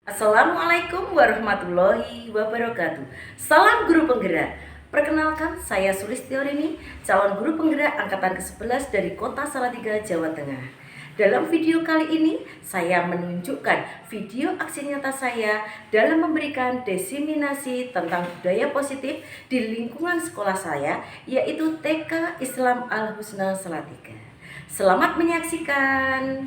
Assalamualaikum warahmatullahi wabarakatuh. Salam guru penggerak. Perkenalkan, saya Sulistiarini, calon guru penggerak angkatan ke-11 dari Kota Salatiga, Jawa Tengah. Dalam video kali ini, saya menunjukkan video aksi nyata saya dalam memberikan diseminasi tentang budaya positif di lingkungan sekolah saya, yaitu TK Islam Al-Husna Salatiga. Selamat menyaksikan.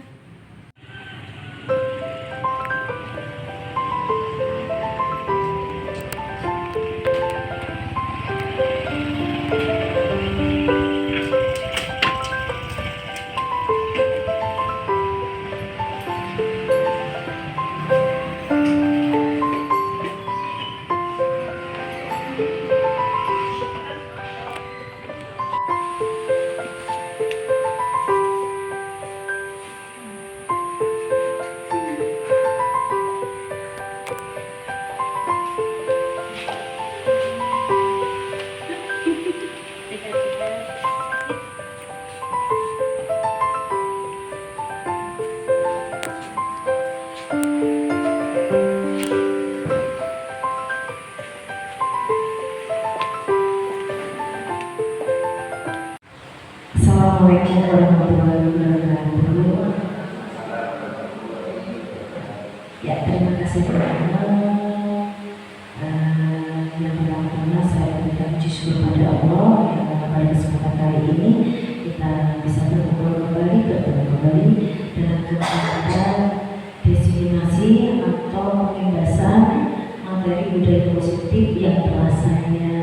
Assalamualaikum warahmatullahi wabarakatuh. Ya, terima kasih teman-teman. Yang pertama saya berikan puji syukur pada Allah yang pada kesempatan kali ini kita bisa berkumpul kembali dalam kegiatan diseminasi atau pengembasan materi budaya positif yang telah saya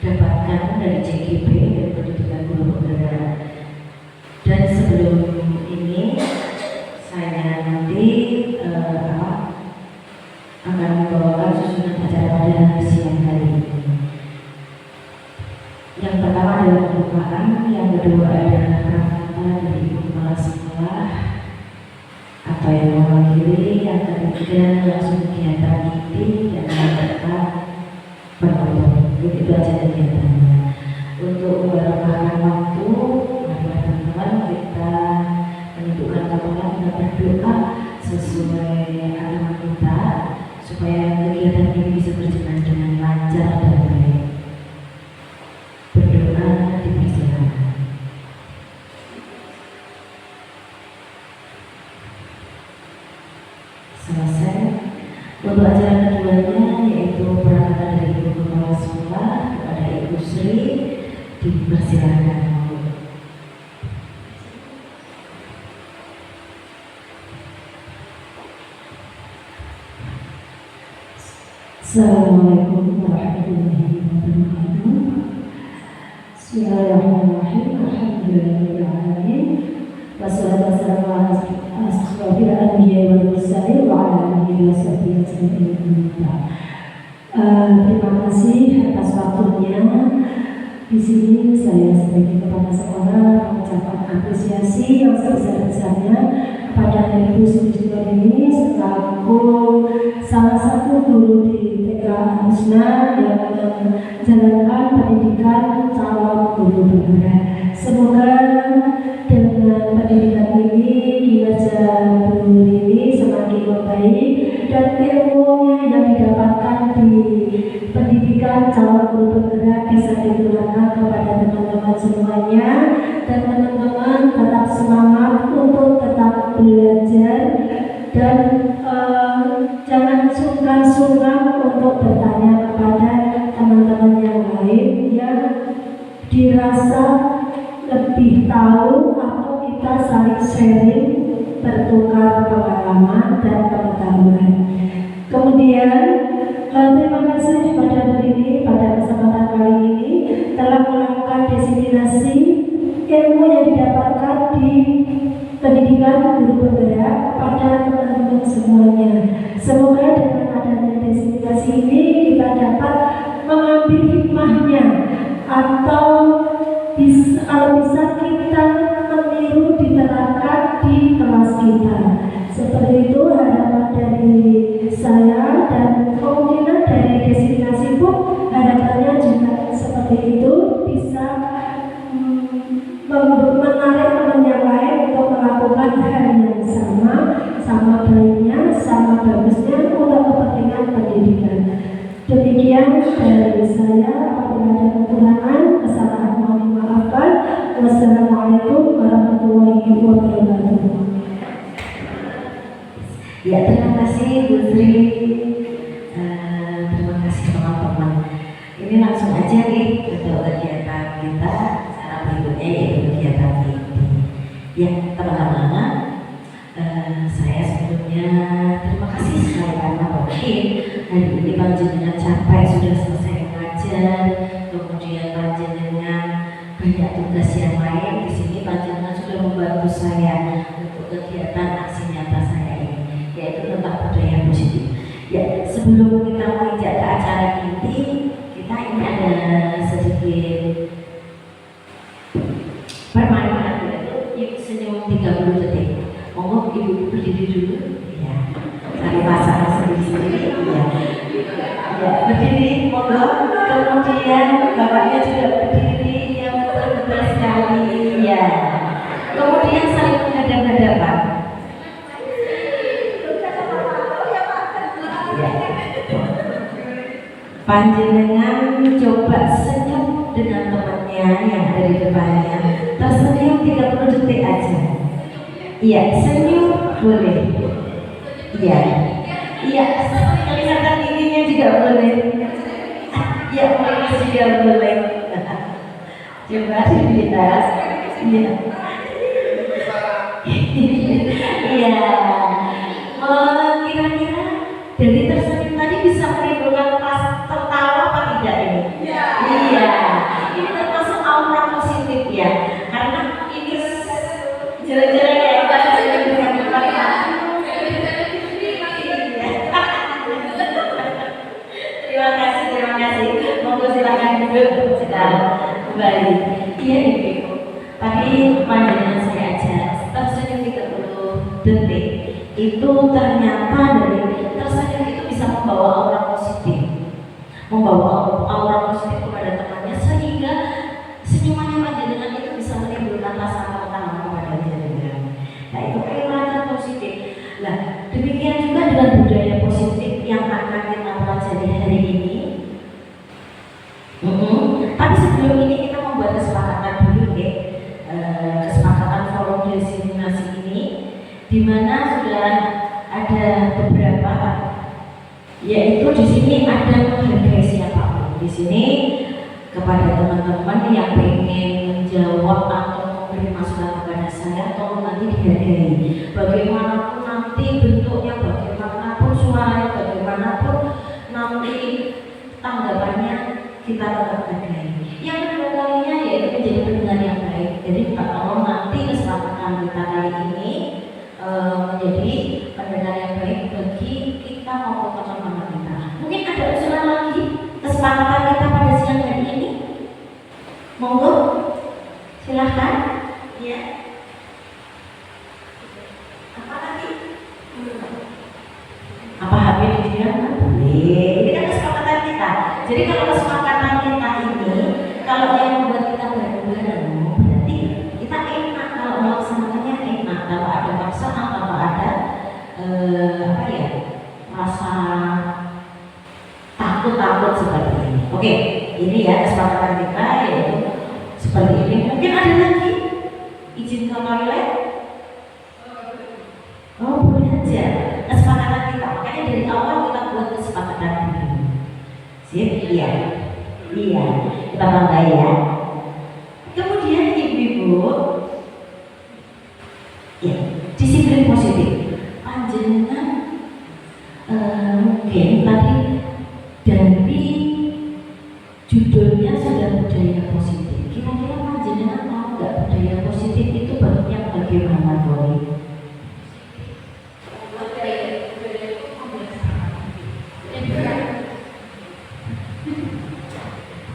dapatkan dari JGP dan Pendidikan Guru Penggerak. Dan sebelum ini saya nanti akan membawakan susunan acara pada siang hari ini. Yang pertama adalah pembukaan, yang kedua adalah kata dari kepala sekolah atau yang mewakili, yang ketiga langsung kegiatan inti, dan yang keempat penutup. Itu aja kegiatannya. Untuk memberangkatkan waktu, teman-teman kita menentukan waktunya, kita berdoa sesuai agama kita supaya kegiatan ini bisa berjalan dengan lancar dan baik. Berdoa dipersilakan. Selesai. Untuk acara keduanya yaitu perangkatan dari Ibu Kepala Sekolah kepada Ibu Sri, dipersilakan. Assalamualaikum warahmatullahi wabarakatuh. Bismillahirrahmanirrahim. Alhamdulillahirrahmanirrahim. Wassalatu wassalamu ala asyrofil anbiya'i wal mursalin wa ala alihi wa sahbihi ajma'in. Terima kasih atas waktunya. Di sini saya sebagai kepala sekolah mengucapkan apresiasi yang sebesar-besarnya kepada Ibu Sulistiarini selaku salah satu guru di TK Al-Husna yang menjalankan pendidikan calon guru penggerak. Semoga dengan pendidikan ini kinerja guru ini semakin membaik dan ilmunya yang didapatkan di pendidikan calon guru penggerak bisa ditularkan kepada teman-teman semuanya, dan teman-teman tetap semangat untuk tetap belajar dan jangan sungkan-sungkan untuk bertanya kepada teman-teman yang lain yang dirasa lebih tahu, atau kita saling sharing, bertukar pengalaman dan pengetahuan. Kemudian terima kasih kepada Bu ini pada kesempatan kali ini telah melakukan diseminasi ilmu yang didapatkan di pendidikan guru penggerak kepada teman-teman semuanya. Semoga dengan adanya diseminasi ini kita dapat mengambil hikmahnya, atau kalau bisa kita meniru diterapkan di kelas kita. Seperti itu harapan dari saya, dan kemungkinan dari diseminasi pun harapannya juga seperti itu, bisa menarik teman yang lain untuk melakukan hal yang sama baiknya, sama bagusnya Ya, terima kasih Bu Sri. Terima kasih teman-teman. Ini langsung aja nih untuk kegiatan kita. Cara berikutnya yaitu kegiatan ini. Ya, teman-teman, saya sebelumnya terima kasih sekali karena mungkin hari ini panjenengan sampai sudah selesai mengajar, kemudian panjenengan banyak tugas yang lain. Di sini panjenengan sudah membantu saya untuk kegiatan aksi nyata saya ini, yaitu tentang budaya positif. Ya, sebelum kita menginjak ke acara inti, kita ini ada sedikit permainan, yaitu yuk senyum 30 detik. Monggo ibu berdiri dulu, ya. Cari pasangan sendiri-sendiri, ya. Ya, berdiri, monggo. Kemudian bapaknya juga berdiri, yang betul-betul sekali, ya. Kemudian saling menghadap-hadapan. Panjenengan coba senyum dengan temannya yang ada di depannya. Tersenyum 30 detik aja. Iya, senyum boleh. Iya. Iya, kelihatan giginya juga boleh. Iya, boleh juga boleh. Coba aktivitas. Iya. Iya. Kira-kira dari tersenyum tadi bisa menimbulkan tertawa apa tidak ini? Iya. Ini termasuk aura positif ya. Karena ini jalan-jalan ya. Terima kasih. Monggo silakan duduk sekarang kembali. Iya Ibu. Tadi pandangan saya aja tersenyum 30 detik. Itu ternyata dari tersenyum itu bisa membawa aura positif, membawa aura positif kepada temannya, sehingga senyumannya panjenengan itu bisa menimbulkan rasa pertama kepada panjenengan. Nah, itu aura positif. Nah, demikian juga dengan budaya positif yang akan kita pelajari hari ini. Tapi sebelum ini kita membuat kesepakatan dulu, ya. Kesepakatan forum desiminasi ini, di mana sudah ada beberapa, yaitu di sini ada menghargai siapapun. Di sini kepada teman-teman yang ingin menjawab atau memberi masukan kepada saya, tolong nanti dihargai. Bagaimanapun nanti bentuknya, bagaimanapun suaranya, bagaimanapun nanti tanggapannya, kita tetap hargai. Yang kedua kalinya yaitu menjadi pendengar yang baik. Jadi tolong nanti kesepakatan kita kali ini menjadi pendengar yang baik bagi kita maupun teman-teman kita. Mungkin ada usulan lagi kesepakatan kita pada siang hari ini. Monggo, silahkan. Ya. Apa lagi? Apa HP dia? Boleh. Ini kan kesepakatan kita. Jadi kalau kesepakatan kita ini, kalau yang membuat kita bareng-bareng, berarti kita enak kalau melaksanakannya enak. Kalau ada paksaan, kalau ada rasa takut seperti ini. Oke, ini ya kesepakatan kita yaitu seperti ini. Mungkin ada lagi izin ke toilet? Oh, boleh aja. Kesepakatan kita, makanya dari awal kita buat kesepakatan ini. Sip, iya, kita bangga ya. Kemudian ibu-ibu, ya, disiplin positif. Panjenengan mungkin tadi dari judulnya sudah budaya positif. Kira-kira panjenengan tahu nggak budaya positif itu bentuknya bagaimana, Boy?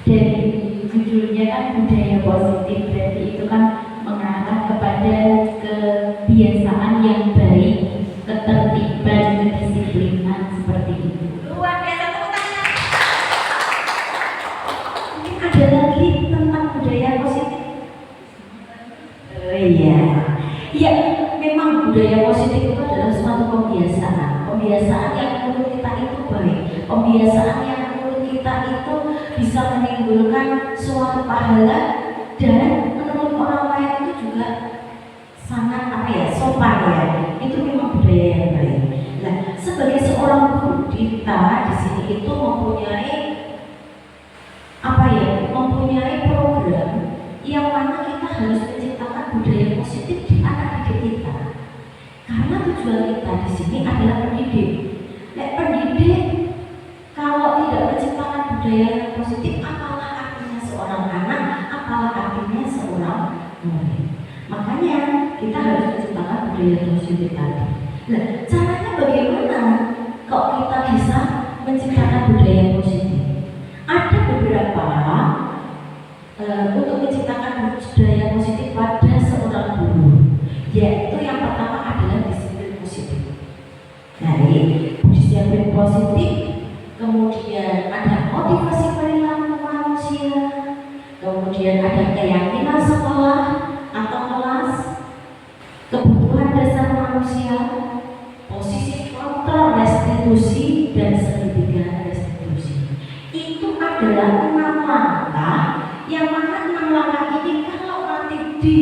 Dari judulnya kan budaya positif, berarti itu kan mengarah kepada kebiasaan yang baik, ketertiban, kedisiplinan seperti itu. Luar biasa, tepuk tangan. Ada lagi tentang budaya positif. Iya, memang budaya positif itu adalah suatu kebiasaan yang menurut kita itu baik, kebiasaan yang menurut kita itu bisa menimbulkan suatu pahala dan menurut orang lain itu juga sangat sopan ya. Itu memang budaya yang baik. sebagai seorang guru, kita di sini itu mempunyai program yang mana kita harus menciptakan budaya positif di anak didik kita. Karena tujuan kita di sini adalah pendidik. Pendidik kalau tidak menciptakan budaya yang positif, apalah artinya seorang anak, apalah artinya seorang murid. Makanya kita harus menciptakan budaya positif tadi. Nah, caranya bagaimana kok kita bisa menciptakan budaya positif? Ada beberapa untuk menciptakan budaya positif pada seorang guru, yaitu yang pertama adalah disiplin positif. Jadi disiplin positif, kemudian ada motivasi perilaku manusia, kemudian ada keyakinan sekolah atau kelas, kebutuhan dasar manusia, posisi kontrol restitusi, dan segitiga restitusi. Itu adalah 6 langkah, yang mana 6 langkah ini kalau nanti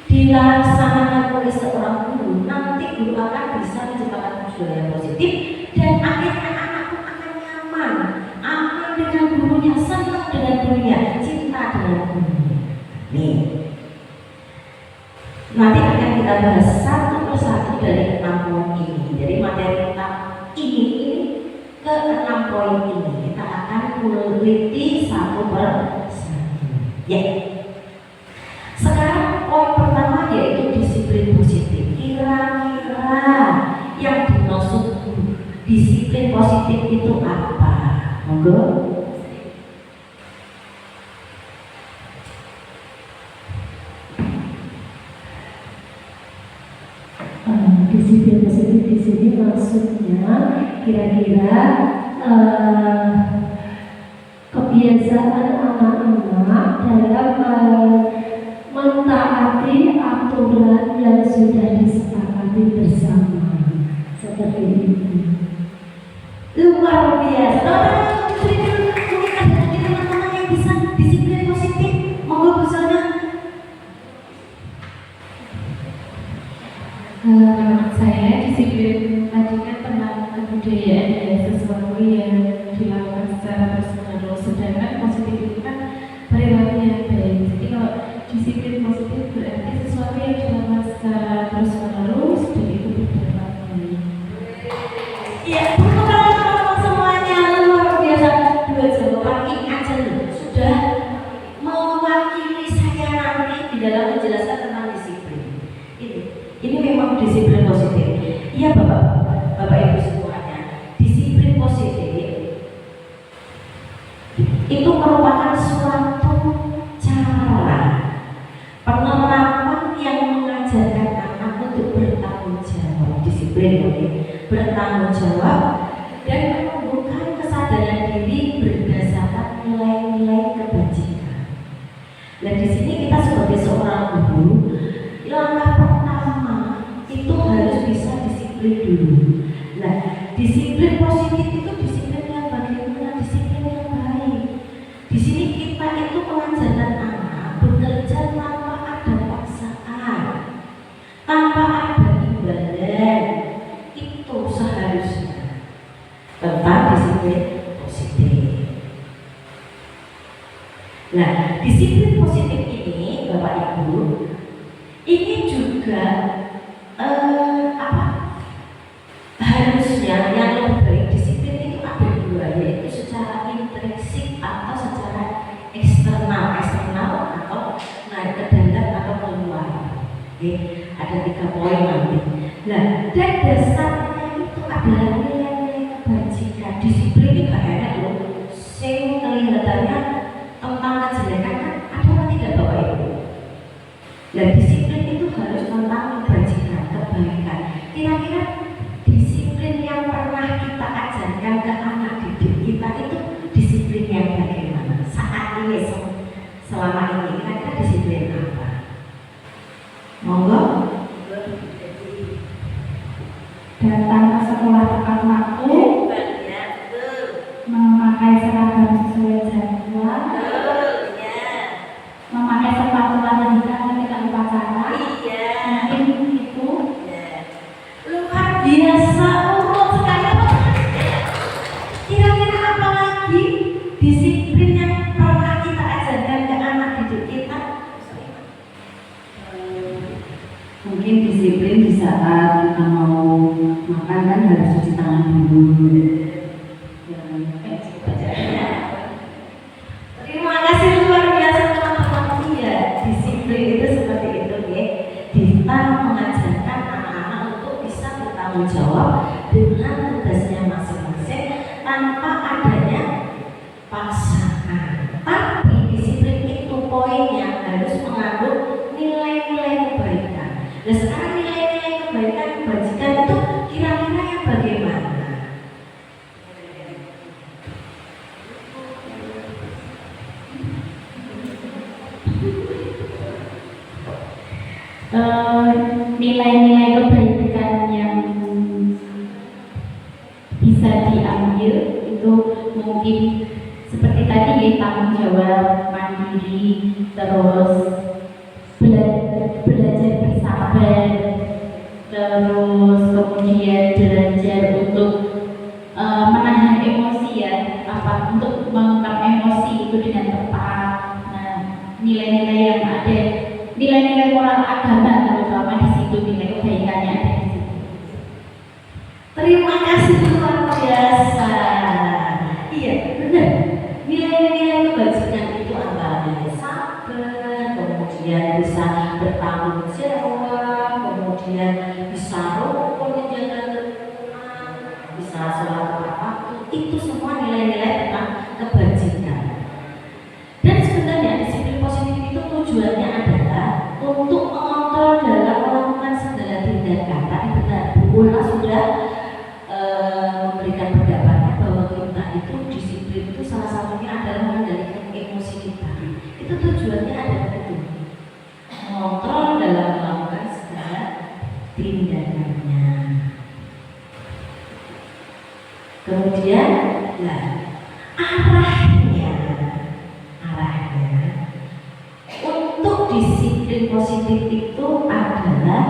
dilaksanakan oleh seorang guru, nanti guru akan bisa menciptakan budaya positif, dan akhirnya anak pun akan nyaman, aman dengan gurunya, senang dengan gurunya, cinta dengan gurunya. Nih, nanti akan kita bahas satu persatu dari 6 poin ini. Jadi materi kita ini ke 6 poin ini kita akan teliti satu per satu. Ya. Sekarang poin pertama yaitu disiplin positif. Kira-kira yang dimaksud disiplin positif itu apa? Monggo. Disiplin positif di sini maksudnya kira-kira kebiasaan anak-anak dalam mentaati aturan yang sudah disepakati bersama, seperti itu. Luar biasa. Mungkin ada lagi teman-teman yang bisa disiplin positif. Monggo busana. Saya disiplin tadi kan tentang kebudayaan ya, sesuatu yang dilakukan secara terus-menerus. Sedangkan positif itu kan perilaku yang baik. Jadi kalau disiplin positif berarti sesuatu yang dilakukan secara terus-menerus dan itu berdampak baik. Ya, untuk teman-teman semuanya, luar biasa. 2 jawaban ini aja loh sudah mewakili saya nanti di dalam menjelaskan tentang disiplin. Ini memang disiplin positif. Iya Bapak Ibu semuanya, disiplin positif itu merupakan suatu cara penerapan yang mengajarkan anak untuk bertanggung jawab. Disiplin bertanggung jawab dan menumbuhkan kesadaran diri berdasarkan nilai-nilai kebajikan. Nah, di sini kita sebagai seorang guru, langkah pertama itu harus bisa disiplin dulu. Nah, disiplin positif itu disiplin yang bagaimana? Disiplin yang baik. Di sini kita itu mengajarkan anak bekerja tanpa ada paksaan, tanpa ada imbalan. Itu seharusnya tentang disiplin positif. Nah, disiplin positif ini, Bapak Ibu, ini juga harusnya yang lebih baik disiplin itu ada 2, yaitu secara intrinsik atau secara eksternal atau naik ke dalam atau keluar. Oke, ada 3 poin nanti. Nah, dan dasarnya itu adalah nilai-nilai kebajikan. Disiplin itu gak enak loh. Sing kelihatannya tentang kejelekan kan ada tidak Bapak Ibu? Nah, disiplin itu harus tentang kebajikan, kebaikan. Kira-kira disiplin yang pernah kita ajarkan ke anak didik kita itu disiplin yang bagaimana? Saat ini, selama ini, kira-kira disiplin apa? Monggo. Datang ke sekolah tepat waktu, memakai seragam sesuai jadwal, memakai sepatu warna hitam ketika upacara. Mungkin itu Luar biasa. tangan harus cuci tangan dulu. Terima kasih luar biasa teman-teman. Iya, disiplin itu seperti itu ya. Kita mengajarkan anak-anak untuk bisa bertanggung jawab dengan tugasnya masing-masing tanpa adanya paksaan. Tapi disiplin itu poinnya harus mengandung nilai-nilai kebaikan. Dan sekarang nilai-nilai kebaikan kebajikan itu kira-kira yang bagaimana? Nilai-nilai kebaikan yang bisa diambil itu mungkin seperti tadi ya, tanggung jawab, mandiri, terus belajar bersabar, terus kemudian belajar untuk menahan emosi ya, untuk mengungkap emosi itu dengan tepat. Nah, nilai-nilai yang ada, nilai-nilai moral agama terutama di situ, nilai kebaikannya ada di situ. Terima kasih luar biasa. Iya, benar. Nilai-nilai kebajikan itu antara nilai sabar, kemudian bisa bertanggung jawab, kemudian bisa rukun, menjaga kerukunan, bisa sholat tepat waktu. Itu semua nilai-nilai tentang kebajikan. Dan sebenarnya disiplin positif itu tujuannya adalah untuk mengontrol dalam melakukan segala tindakan. Tadi benar, Bu Ula sudah memberikan pendapatnya bahwa kita itu disiplin itu salah satunya adalah mengendalikan emosi kita. Itu tujuannya adalah itu, mengontrol dalam melakukan segala tindakannya. Kemudian, arahnya untuk disiplin positif itu adalah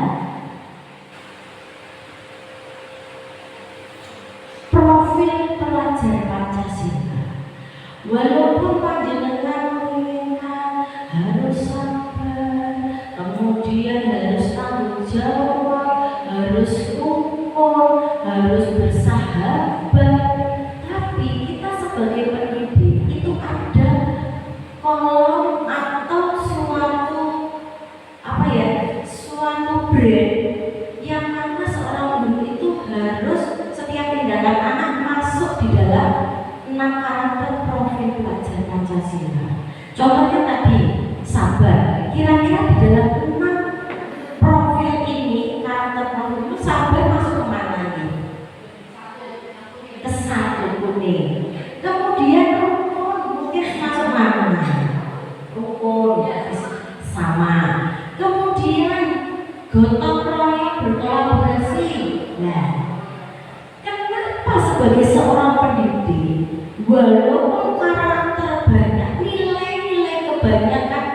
profil pelajar Pancasila. Walaupun panjenengan menginginkan harus sabar, kemudian harus tanggung jawab, harus rukun, harus bersahabat, tapi kita sebagai pendidik itu ada kolom atau suatu brand yang mana seorang guru itu harus setiap tindakan anak masuk di dalam 6 karakter profil pelajar Pancasila. Contohnya tadi sabar. Kira-kira di dalam 6 profil ini, karakter profil itu sabar masuk kemana nih? Ke 1 kuning. Kemudian rukun mungkin masuk mana? Rukun sama. Kemudian gotong royong berkolaborasi. Nah, kenapa sebagai seorang pendidik, walaupun karakter banyak, nilai-nilai kebanyakan,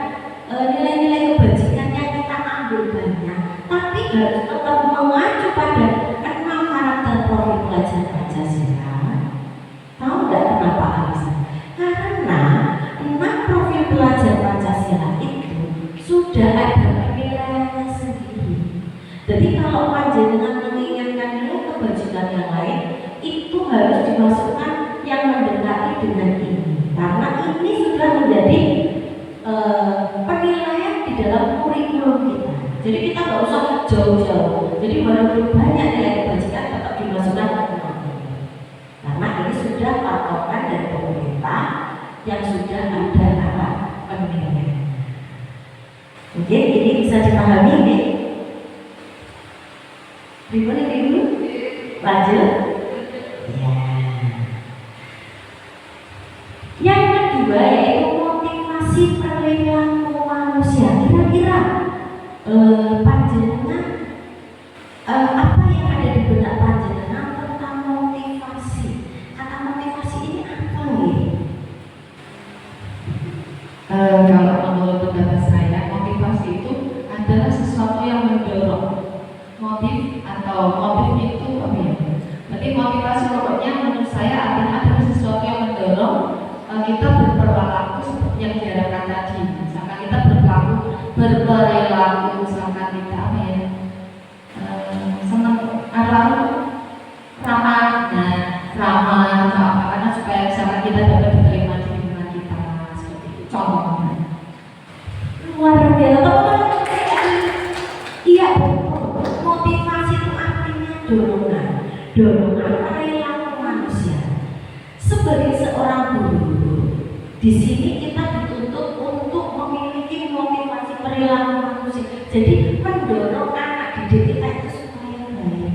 nilai-nilai kebajikan yang kita ambil banyak, tapi harus tetap mengacu pada 6 karakter profil pelajar Pancasila? Tahu nggak kenapa alasan? Karena 6 profil pelajar Pancasila itu sudah ada penilaiannya sendiri. Jadi kalau panjenengan menginginkan nilai kebajikan yang lain, itu harus dimasukkan yang mendekati dengan ini, karena ini sudah menjadi penilaian di dalam kurikulum kita. Jadi kita nggak usah jauh-jauh. Jadi walaupun banyak nilai kebajikan tetap dimasukkan ke ini, karena ini sudah patokan dari pemerintah yang sudah ada arah penilaian. Mungkin ini bisa dipahami nih. Ribut. Lanjut. Ya. Yang kedua yaitu motivasi perilaku manusia. Kira-kira panjenengan apa yang ada di benak panjenengan tentang motivasi? Kata motivasi ini apa nih? Kalau menurut pendapat saya, motivasi itu adalah sesuatu yang mendorong. Motif itu apa ya? Berarti motivasi pokoknya menurut saya adalah sesuatu yang mendorong kita berperilaku seperti yang diarahkan tadi. Misalkan kita berperilaku, misalkan kita senang dorongan perilaku manusia. Sebagai seorang guru, di sini kita dituntut untuk memiliki motivasi perilaku manusia. Jadi mendorong anak didik kita itu supaya baik.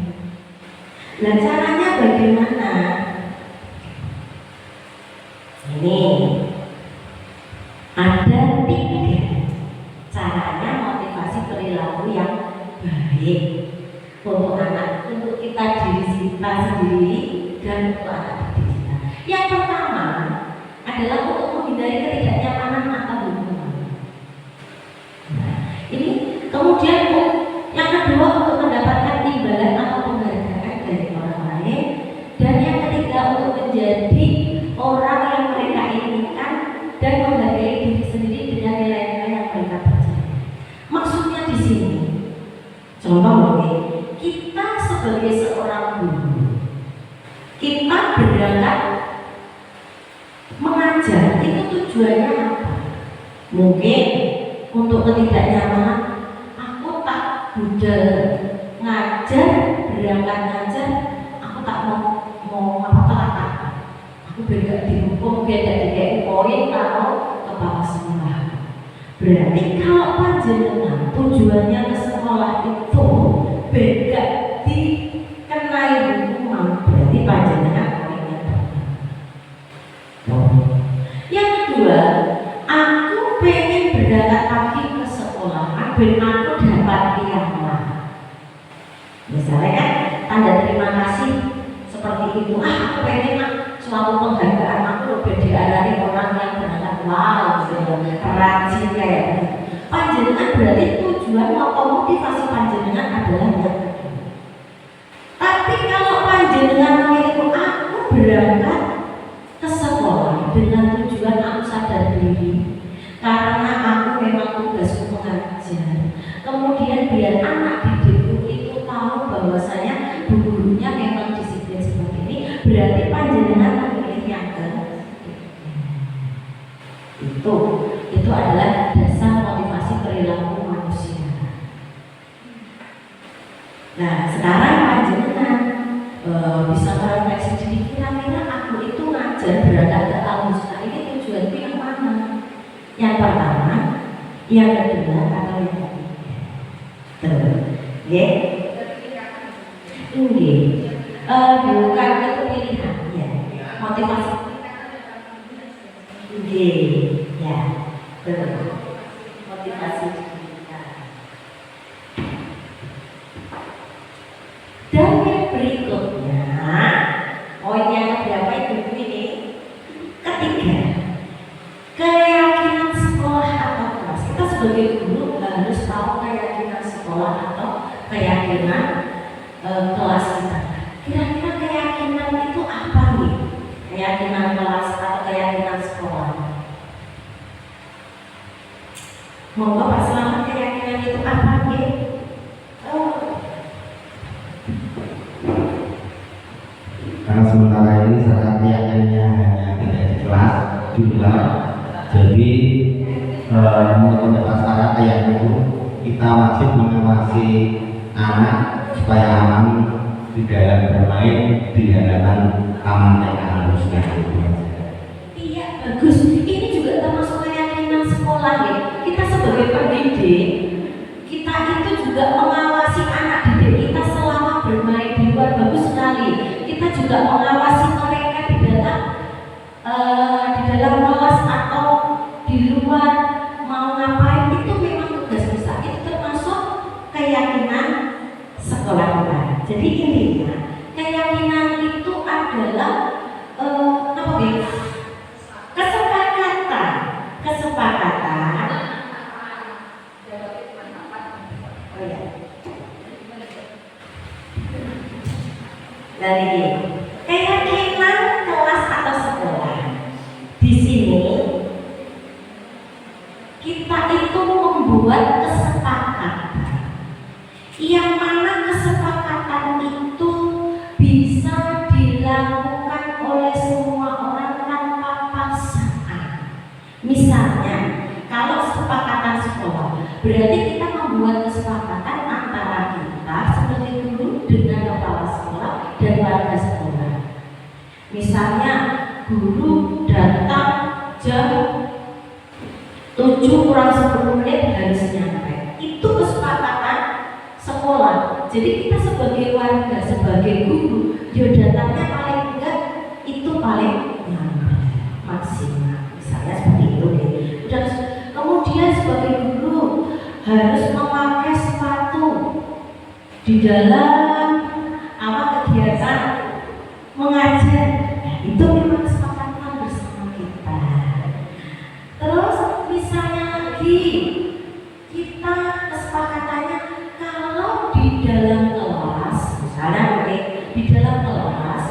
Nah, caranya bagaimana? Ini ada 3 caranya motivasi perilaku yang baik untuk anak, untuk kita diri kita sendiri dan untuk anak didik kita. Yang pertama adalah untuk menghindari ketidaknyamanan atau lingkungan. Nah, ini kemudian yang kedua untuk mendapatkan imbalan atau penghargaan dari orang lain, dan yang ketiga untuk menjadi orang yang mereka inginkan dan menghargai diri sendiri dengan nilai-nilai yang mereka percaya. Maksudnya di sini, contoh kita sebagai seorang guru, kita berangkat mengajar, itu tujuannya apa? Mungkin untuk ketidaknyamanan, aku tak budal ngajar, berangkat ngajar, aku tak mau apa-apa, aku berangkat dihukum, beda kayak poin kalau kepala sekolah. Berarti kalau panjenengan tujuannya ke sekolah itu beda dikenai hukuman, berarti panjenengan poinnya pertama. Yang kedua, aku pengen berangkat pagi ke sekolah, ben aku dapat piala. Misalnya kan tanda terima kasih seperti itu. Aku pengen suatu penghargaan, aku lebih diarani orang yang berangkat wow, rajin kayak gitu. Panjenengan berarti tujuan atau motivasi panjenengan adalah yang kedua. Tapi kalau panjenengan itu aku berangkat ke sekolah dengan tujuan aku sadar diri, karena aku memang tugasku mengajar. Kemudian biar anak didikku itu tahu bahwasanya gurunya memang disiplin seperti ini, berarti panjenengan memilih yang itu adalah dasar motivasi perilaku manusia. Nah, sekarang panjenengan bisa merefleksi diri, kira-kira aku itu ngajar berangkat ke Al-Husna ini tujuanku yang mana? Yang pertama, yang kedua, atau yang ketiga? Bukan itu pilihan, ya. Motivasi. Ya, motivasi kita. Dan yang berikutnya, poin yang keberapa itu ini? Ketiga, keyakinan sekolah atau kelas. Kita sebagai guru harus tahu keyakinan sekolah atau keyakinan kelas kita. Kira-kira keyakinan itu apa nih? Keyakinan kelas atau keyakinan sekolah? Monggo Pak Selamat, keyakinan itu apa nih? Karena sementara ini saat keyakinannya hanya tidak di kelas, di luar. Jadi untuk mendapatkan keyakinan itu kita wajib mengawasi anak supaya aman di dalam bermain di hadapan taman yang harusnya. Iya, bagus. Ini juga termasuk keyakinan sekolah ya. Kita sebagai pendidik, kita itu juga mengawasi anak didik kita selama bermain di luar. Bagus sekali. Kita juga mengawasi mereka di dalam kelas atau di luar mau ngapain, itu memang tugas kita. Itu termasuk keyakinan sekolah kita. Jadi intinya keyakinan itu adalah kesepakatan. Oh ya. Dari ini keyakinan kelas atau sekolah. Di sini kita itu membuat kesepakatan, yang mana kesepakatan itu bisa dilakukan oleh semua orang tanpa paksaan. Misalnya, kalau kesepakatan sekolah, berarti kita membuat kesepakatan antara kita sebagai guru dengan kepala sekolah dan wali Misalnya guru datang jam 7:40 harus nyampe. Itu kesepakatan sekolah. Jadi kita sebagai warga, sebagai guru, dia datangnya paling enggak itu paling maksimal. Misalnya seperti itu. Dan kemudian sebagai guru harus memakai sepatu di dalam kegiatan mengajar. Nah, itu memang kesepakatan bersama kita. Terus misalnya lagi kita kesepakatannya kalau di dalam kelas, misalnya di dalam kelas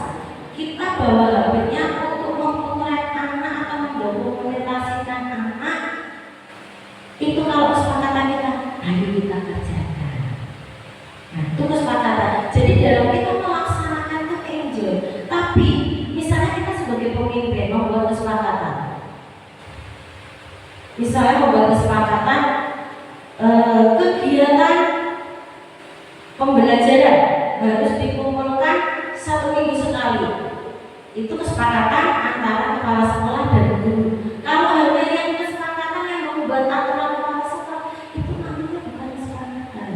kita bawa HP-nya untuk memotret anak atau mendokumentasikan anak, itu kalau kesepakatan kita, ayo kita kerjakan. Nah, itu kesepakatan. Jadi dalam kita melaksanakan itu enjoy. Tapi misalnya kita sebagai pemimpin membuat kesepakatan. Misalnya membuat kesepakatan kegiatan pembelajaran harus dikumpulkan 1 minggu sekali. Itu kesepakatan antara kepala sekolah dan guru. Kalau hanya yang kesepakatan yang membuat aturan kepala sekolah, itu namanya bukan kesepakatan.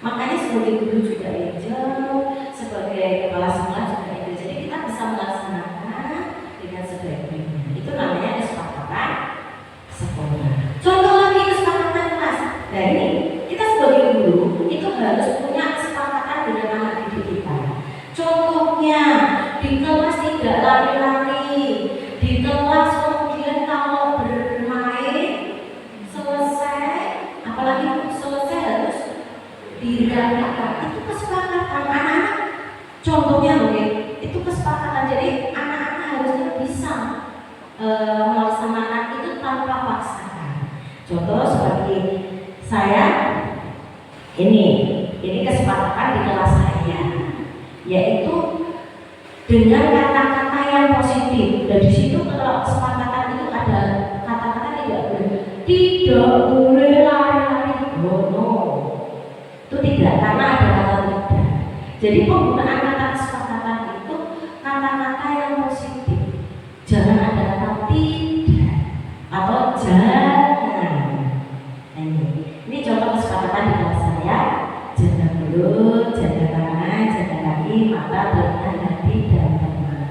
Makanya sebagai guru juga enjoy, sebagai kepala sekolah juga enjoy. Jadi kita bisa melaksanakan dengan sebaik-baiknya. Itu namanya kesepakatan sekolah. Contoh lagi kesepakatan kelas. Nah ini kita sebagai guru itu harus punya kesepakatan dengan anak didik kita. Contohnya di kelas tidak lari-lari, di kelas kemudian kalau bermain selesai, apalagi selesai harus dirayakan. Itu kesepakatan anak-anak. Contohnya itu kesepakatan. Jadi anak-anak harusnya bisa melaksanakan itu tanpa paksaan. Contoh seperti saya ini kesepakatan di kelas saya, yaitu dengan kata-kata yang positif. Dan di situ kalau kesepakatan itu ada kata-kata tidak boleh lari-lari. No, itu tidak, karena ada kata tidak. Jadi penggunaan kata kesepakatan itu kata-kata yang positif. Jangan ada kata tidak atau jangan. Ini contoh kesepakatan di kelas saya. Jaga mulut, jaga tangan, jaga kaki, mata, telinga, hati, dan teman.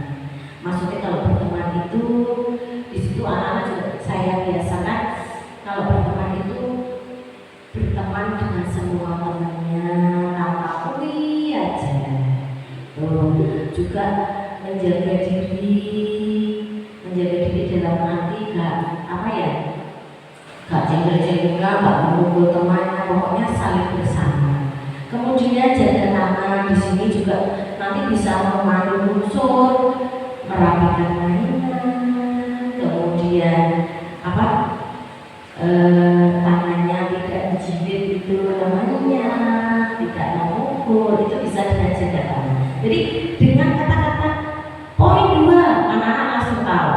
Maksudnya kalau berteman itu, di situ anak-anak juga saya biasakan kalau berteman itu berteman dengan semua temannya, tanpa ui aja. Juga menjaga diri dalam arti gak jengkel-jengkel, gak menunggu temannya, pokoknya saling bersama. Kemudian jaga tangan, di sini juga nanti bisa memandu unsur, merapikan mainan, kemudian tangannya tidak dijepit itu namanya, tidak memukul, itu bisa dengan jaga tangan. Jadi dengan kata-kata poin 2 anak-anak langsung tahu.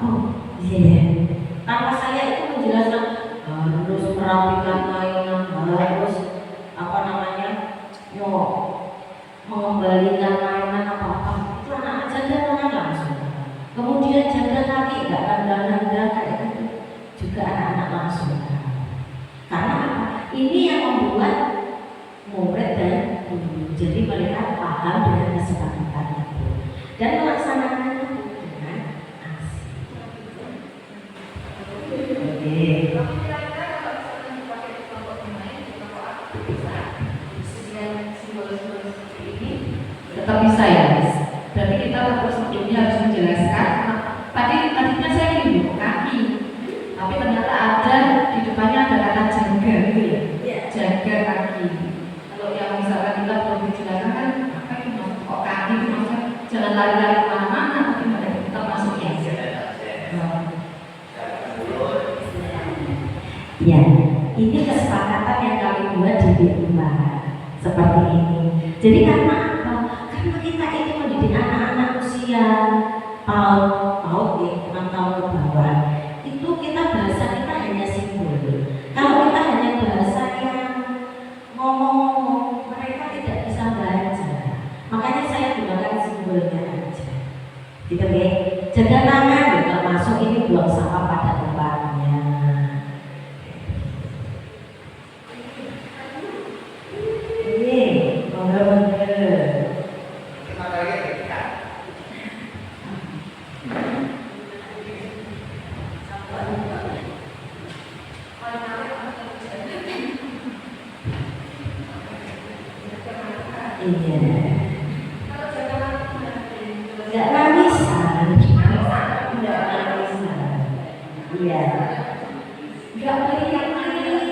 Oh iya. Tanpa saya itu menjelaskan harus merapikan mainan, harus mengembalikan mainan apa-apa. Itu anak-anak jaga tangan langsung. Kemudian jaga kaki, gak kandang-kandang kayak gitu. Juga anak-anak langsung. Karena apa? Ini yang membuat murid dan guru. Jadi mereka paham dengan kesepakatan itu dan melaksanakan itu dengan aksi. Tetap bisa ya, Miss. Berarti kita terus sebelumnya harus menjelaskan. Tadinya saya ingin kaki, tapi ternyata ada di depannya ada kata jaga gitu ya. Jaga kaki. Kalau yang misalkan kita belum dijelaskan kan apa itu maksud kok kaki itu maksudnya jangan lari-lari kemana-mana, tapi mereka tetap masuk ya. Ya, ini kesepakatan yang kami buat di rumah seperti ini. Jadi karena kita ini mendidik anak-anak usia PAUD 6 tahun ke bawah, itu kita bahasa kita hanya simbol. Kalau kita hanya bahasa yang ngomong-ngomong, mereka tidak bisa baca. Makanya saya gunakan simbolnya aja. Gitu ya. Jaga tangan, termasuk ini buang sampah pada tempatnya. Ini, monggo-monggo. Iya. Nggak nangisan. Nggak nangisan. Iya. Nggak melihat-lihat.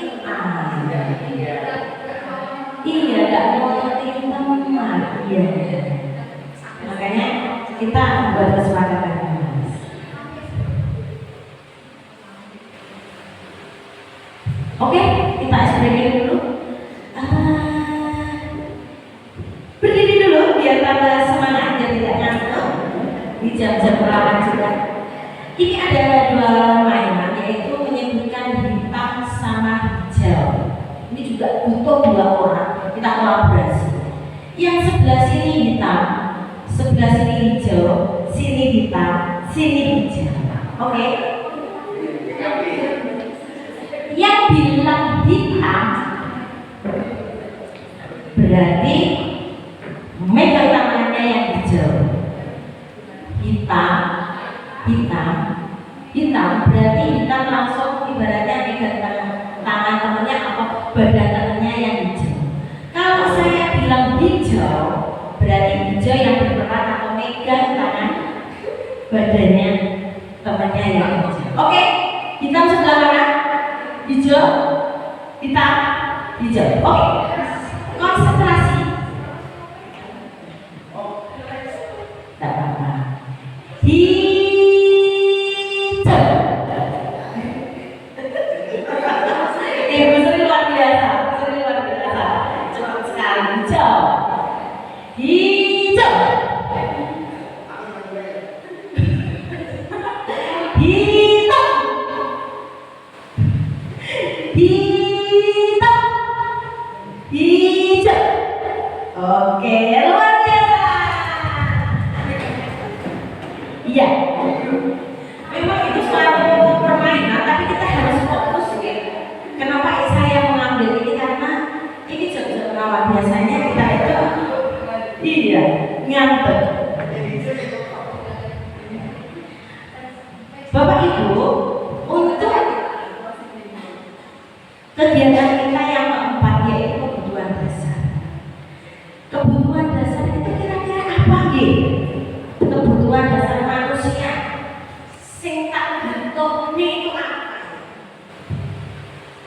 Iya, nggak ngototin teman. Iya. Makanya kita buat kesepakatan. Oke, kita SPG dulu. Berdiri dulu biar tambah semangat dan tidak ngantuk di jam-jam rawan juga. Ini ada dua mainan, yaitu menyebutkan hitam sama hijau. Ini juga butuh dua orang, kita kolaborasi. Yang sebelah sini hitam, sebelah sini hijau, sini hitam, sini hijau. Oke? Yang bilang hitam berarti megang tangannya yang hijau. Hitam, hitam, hitam berarti hitam langsung ibaratnya megang tangan temennya atau badan temennya yang hijau. Kalau saya bilang hijau, berarti hijau yang berperan atau megang tangan badannya temennya yang hijau. Oke, hitam sebelah mana? Hijau, hitam, hijau. Oke, konsentrasi. Tidak apa-apa. Hijau. Ibu sering luar biasa, sering luar biasa. Cepat sekali. Hijau. Hijau. Hitam. Hitam. Hijau. Oke, luar biasa. Iya, memang itu suatu permainan, tapi kita harus fokus ya. Kenapa saya mengambil ini? Karena ini jam-jam rawan biasanya kita itu iya ngantuk. Bapak Ibu, untuk kegiatan kita yang keempat yaitu kebutuhan dasar. Kebutuhan dasar itu kira-kira apa gitu? Kebutuhan dasar manusia sing tak butuhne itu apa?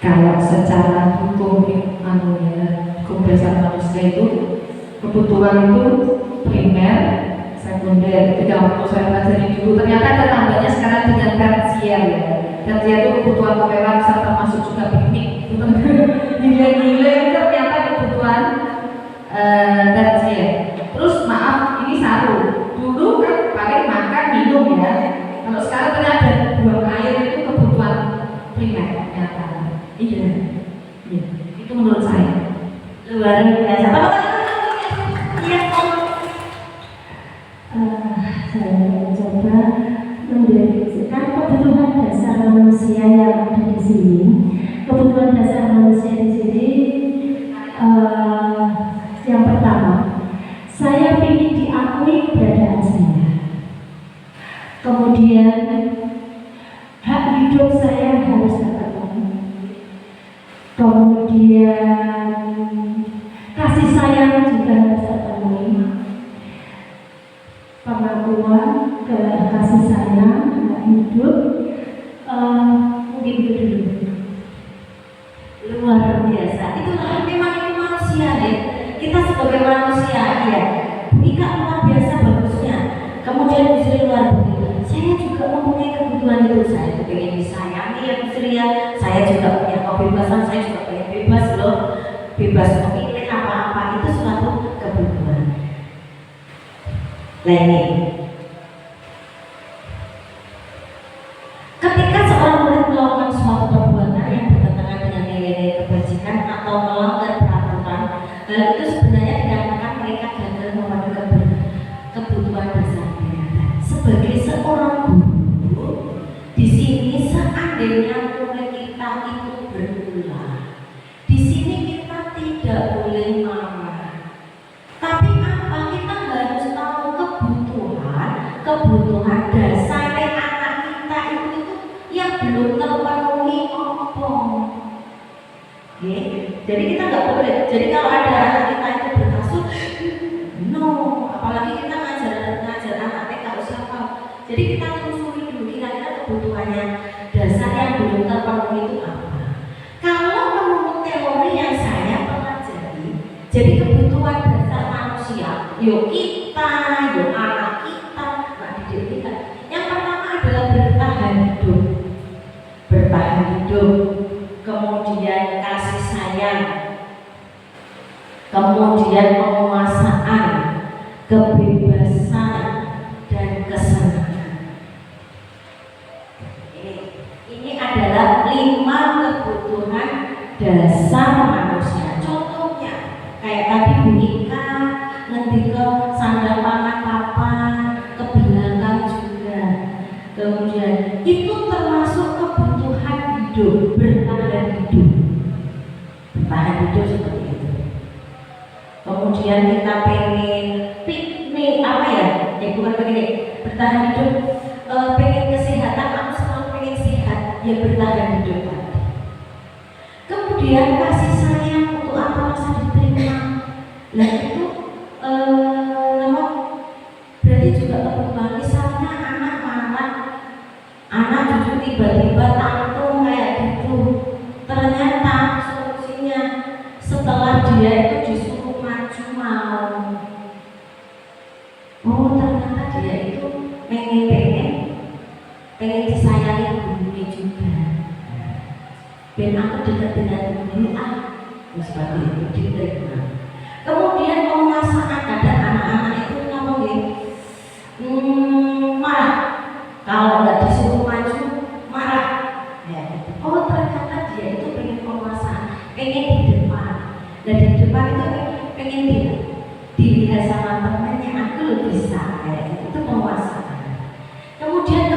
Kalau secara hukum hukum dasar manusia itu kebutuhan itu primer, sekunder. Itu waktu saya pelajari dulu ternyata tetangga sekarang dengan tersier ya. Tersier itu kebutuhan kepewan bisa termasuk juga piknik. Nilai-nilai ternyata kebutuhan tersier. Terus maaf ini saru. Dulu kan paling makan minum ya. Kalau sekarang ternyata buang air itu kebutuhan primer ternyata. Iya. Iya. Itu menurut saya. Luar biasa. Iya, Saya mencoba mendefinisikan kebutuhan dasar manusia yang ada di sini. Kebutuhan dasar manusia di sini yang pertama, saya ingin diakui keberadaan saya. Kemudian hak hidup saya harus terpenuhi. Kemudian kasih sayang juga harus terpenuhi. Pengakuan ke kasih sayang, hak hidup, mungkin itu dulu. luar biasa. Itulah memang ini manusia deh. Kita sebagai manusia ya. Ika luar biasa bagusnya. Kemudian Bu Sri luar biasa. Saya juga mempunyai kebutuhan itu. Saya juga ingin disayangi ya Bu Sri ya. Saya juga punya kebebasan. Saya juga pengen bebas loh. Bebas memilih apa-apa itu suatu kebutuhan. Nah ini. Ketika seorang murid melakukan suatu perbuatan yang bertentangan dengan nilai-nilai kebajikan atau melanggar peraturan, hal itu sebenarnya dikarenakan mereka gagal memenuhi kebutuhan dasar mereka. sebagai seorang guru di sini seandainya murid kita itu berulah, di sini kita tidak boleh marah. Tapi apa, kita harus tahu kebutuhan dasar anak kita itu yang belum terpenuhi apa. Jadi kita nggak boleh. Jadi kalau ada anak kita itu berkasus, no, apalagi kita ngajar anak TK usia apa. Jadi kita telusuri dulu kira-kira kebutuhannya dasar yang belum terpenuhi itu apa. Kalau menurut teori yang saya pelajari, jadi kebutuhan dasar manusia, yuk kita, yuk anak kita, anak didik kita. Yang pertama adalah bertahan hidup, kemudian kasih sayang, kemudian penguasaan, kebebasan, dan kesenangan. Ini adalah 5 kebutuhan dasar manusia. Contohnya kayak tadi Bu Ika ngendika sandal pangan papan, ke belakang juga. Kemudian itu termasuk kebutuhan hidup, bertahan hidup seperti itu. Kemudian kita pengen piknik apa ya? Bukan begini, bertahan hidup, pengen kesehatan, aku selalu pengen sehat, ya bertahan hidup. Kemudian kasih sayang, untuk apa masa diterima? Nah itu berarti juga kebutuhan. Misalnya anak marah, anak cucu tiba-tiba tantrum kayak gitu, ternyata solusinya setelah dia itu disuruh maju mau, oh ternyata dia itu pengen disayangi gurunya juga. Ben aku dekat dengan guru seperti itu diterima. Kemudian penguasaan, kadang anak-anak itu marah kalau nggak disuruh maju, marah. Oh ternyata dia itu pengen penguasaan, pengen di depan. Dan di depan itu pengen dilihat sama temannya, aku bisa kayak itu penguasaan. Kemudian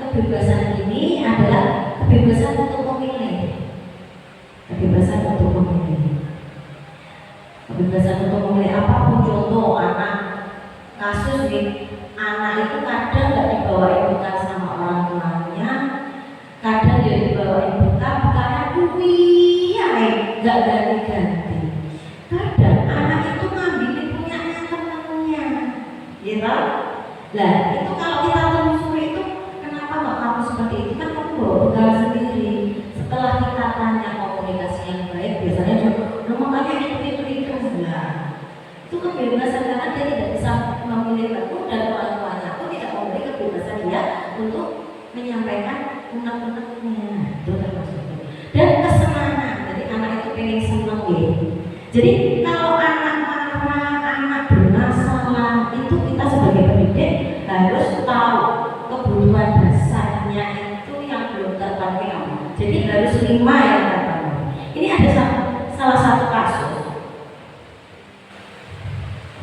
kebebasan ini adalah kebebasan untuk memilih. Kebebasan untuk memilih apapun. Contoh anak, kasus nih, anak itu kadang nggak dibawain bekal sama orang tuanya, kadang dia dibawain bekal duit nggak ganti-ganti. Kadang anak itu ngambil punyanya temannya, gitu. Lah itu kalau kita telusuri itu, kenapa nggak kamu seperti itu? Kan kamu bawa bekal sendiri. Setelah kita tanya komunikasi yang baik, biasanya makanya itu enggak. Itu kebebasan karena dia tidak bisa memilih aku dan orang tuanya. Aku tidak memberi kebebasan dia untuk menyampaikan unek-uneknya. Itu termasuk. Dan kesenangan, jadi anak itu pengen senang ya. Jadi kalau anak marah, anak bermasalah, itu kita sebagai pendidik harus tahu kebutuhan dasarnya itu yang belum terpenuhi. Jadi harus 5 yang terpenuhi. Ini ada salah satu kasus.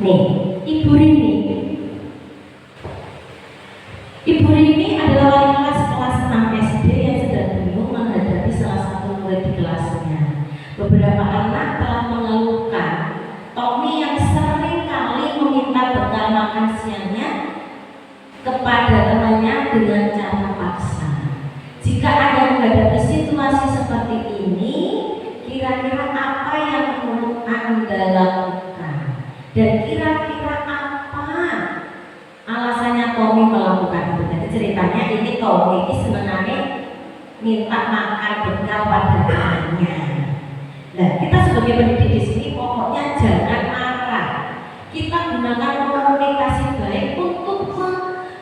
Nih, Ibu Rini adalah wali kelas 6 SD yang sedang bingung menghadapi salah satu murid di kelasnya. Beberapa anak telah mengeluhkan Tommy yang sering kali meminta bekal makan siangnya kepada temannya dengan cara paksa. Jika Anda menghadapi situasi seperti ini, kira-kira apa yang menurut Anda lakukan? Dan kira-kira apa alasannya Tommy melakukan itu? Jadi ceritanya ini Tommy ini sebenarnya minta makan bekal pada temannya. Nah, kita sebagai pendidik di sini pokoknya jangan marah. Kita gunakan komunikasi baik untuk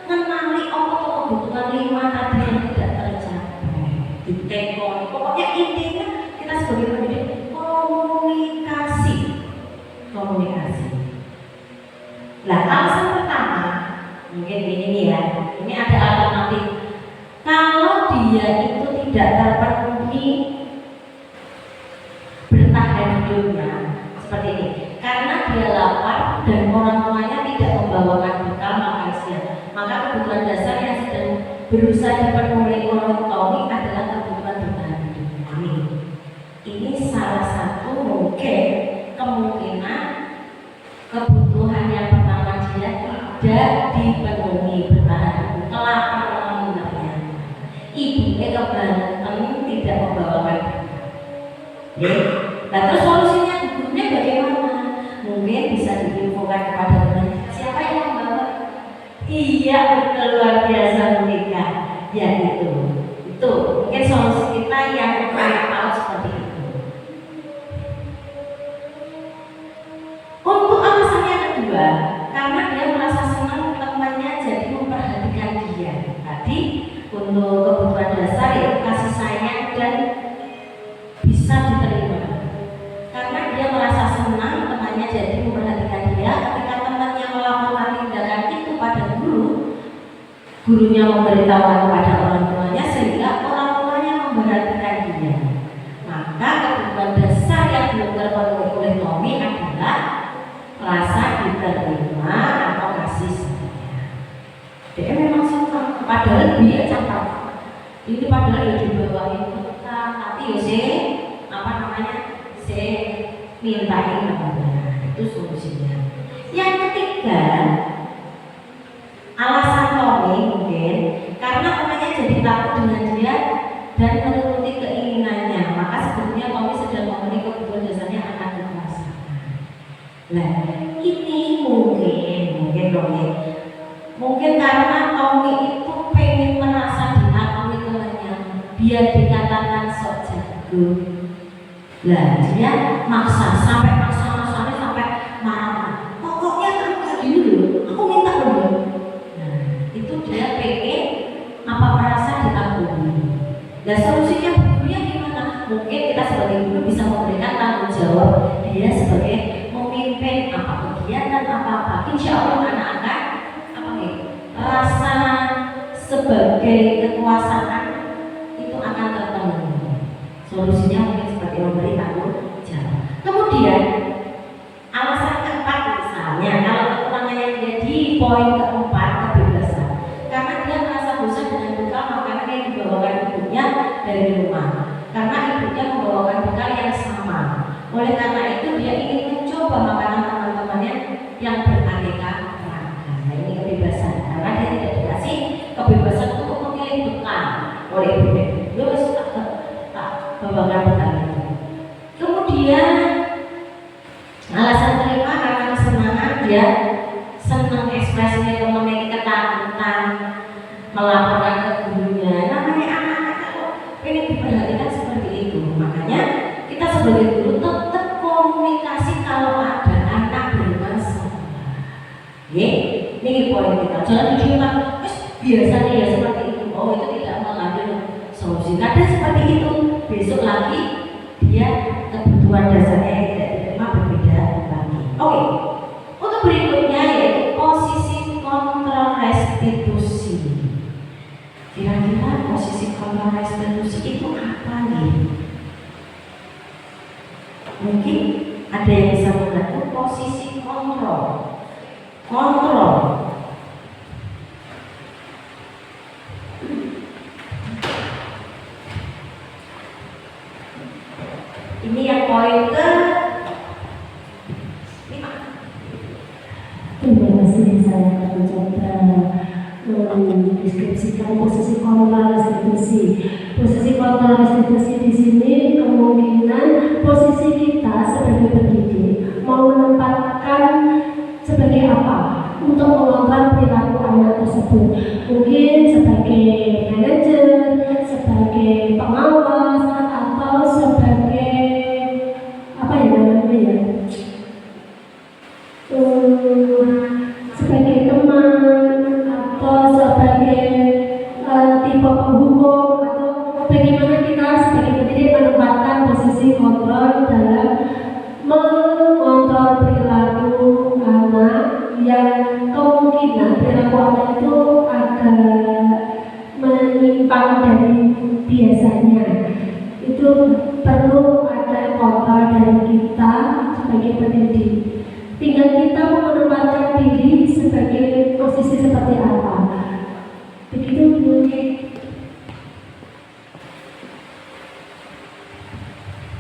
mengenali kebutuhan 5 tadi yang tidak tercapai. Ditekoni. Pokoknya intinya kita sebagai pendidik komunikasi. Nah, alasan pertama mungkin ini ya. Ini ada alternatif. Kalau dia itu tidak terpenuhi bertahan hidupnya seperti ini, karena dia lapar dan orang tuanya tidak membawakan bekal makan siang, kebutuhan dasar yang sedang berusaha dipenuhi oleh Tommy adalah kebutuhan bertahan hidup. Amin. Ini salah satu mungkin kemungkinan kebutuhan yang pertama dia tidak dipenuhi bertahan hidup, kelaparan misalnya. Ibunya kebanten tidak membawakan. Nah terus solusinya ibunya bagaimana? Mungkin bisa diinfokan kepada teman. Siapa yang membawa? Iya, betul, luar biasa menikah. Ya itu mungkin solusi kita yang paling tahu seperti itu. Untuk alasan yang kedua, karena dia merasa senang temannya jadi memperhatikan dia. Tadi untuk kebutuhan dasar ya kasih sayang dan bisa diterima. Karena dia merasa senang temannya jadi memperhatikan dia. Ketika temannya melakukan tindakan itu pada gurunya memberitahukan kepada orang tuanya sehingga orang tuanya memperhatikan dia. Maka kebutuhan dasar yang belum terpenuhi oleh Tommy adalah rasa diterima atau kasih sayang. Dia memang suka, padahal dia cakap. Ini padahal ya dibawain kita, tapi ya mintain namanya. Itu solusinya. Yang ketiga, alasan Tommy mungkin karena temannya jadi takut dengan dia dan menuruti keinginannya, maka sebetulnya Tommy sedang memenuhi kebutuhan dasarnya akan kekuasaan. Nah, ini mungkin karena Tommy itu pengen merasa diakui temannya, biar dikatakan sok jago. Lah dia maksa sampai marah. Pokoknya kamu gini dulu, aku minta dulu. Nah, itu dia pengen merasa diakui. Nah, solusinya bukunya gimana? Mungkin kita sebagai guru bisa memberikan tanggung jawab dia sebagai memimpin kegiatan apa. Insya Allah anak-anak rasa sebagai kekuasaan itu akan terpenuhi. Solusinya mungkin seperti memberi tanggung jawab. Kemudian alasan keempat misalnya kalau kekurangannya dia di poin keempat kebebasan, karena dia merasa bosan dengan bekal makanan yang dibawakan ibunya dari rumah, karena ibunya membawakan bekal yang sama. Oleh karena itu dia ingin mencoba makanan teman-temannya yang beraneka ragam. Nah, ini kebebasan karena dia tidak dikasih kebebasan untuk memilih bekal oleh ibunya. Terus bawakan bekal itu. Kemudian alasan kelima karena kesenangan, dia senang ekspresinya temannya ketakutan melaporkan ke gurunya. Namanya anak-anak kalau pengen diperhatikan seperti itu, makanya kita sebagai guru tetap komunikasi kalau ada anak bermasalah. Ini poin kita. Jangan didiamkan. Biasanya ya seperti itu. Oh, itu tidak mengambil solusi. Kadang seperti itu. Besok lagi dia kebutuhan dasarnya yang tidak diterima berbeda lagi. Oke. Untuk berikutnya yaitu posisi kontrol restitusi. Kira-kira posisi kontrol restitusi itu apa nih? Mungkin ada yang bisa membantu posisi kontrol. Ini yang poin ke 5. Terima kasih, saya akan mencoba mendeskripsikan posisi kontrol restitusi. Posisi kontrol restitusi di sini kemungkinan posisi kita sebagai pendidik mau menempatkan sebagai apa untuk mengontrol perilaku anak tersebut. Mungkin sebagai manajer, sebagai pengawas, atau sebagai sebagai teman atau sebagai tipe penghukum, atau bagaimana kita sebagai pendidik menempatkan posisi kontrol dalam mengontrol perilaku anak yang kemungkinan perilaku anak itu agak menyimpang dari biasanya. Itu perlu ada kontrol dari kita sebagai pendidik. Tinggal kita menempatkan diri sebagai posisi seperti apa.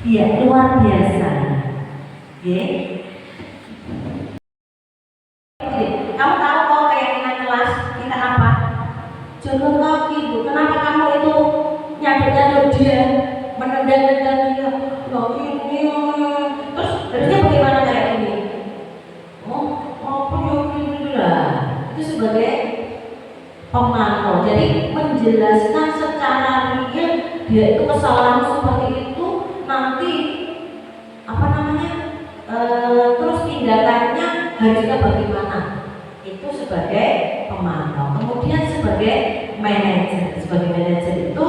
Ya, luar biasa. Oke. Kamu tahu kok keyakinan kelas kita apa? Jaga kaki, Bu. Kenapa kamu itu nyadar dia, menendang-nendang dia? Loh ini, terus harusnya bagaimana kayak ini? Apa ya ini lah? Itu sebagai pemantau. Jadi menjelaskan secara real dia itu kesalahan seperti itu, nanti apa namanya? Terus tindakannya harusnya bagaimana? Itu sebagai pemantau. Kemudian sebagai manajer itu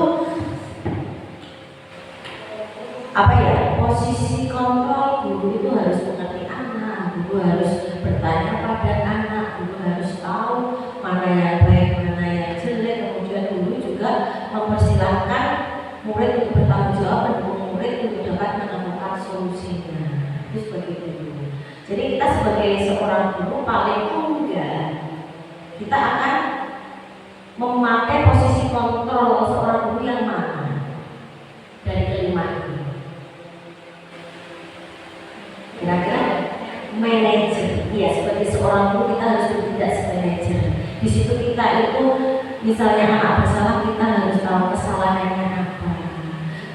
apa ya? Posisi kontrol guru itu harus mengerti anak, guru harus bertanya pada anak, guru harus tahu mana yang baik, mana yang jelek. Kemudian guru juga mempersilahkan murid untuk bertanggung jawab dan murid untuk dapat menemukan solusinya. Itu sebagai guru. Jadi kita sebagai seorang guru paling enggak kita akan memakai posisi kontrol seorang guru yang mana dari kelima ini. Kira-kira manajer, ya sebagai seorang guru kita harus bertindak sebagai manajer. Di situ kita itu misalnya anak bersalah kita harus tahu kesalahannya apa.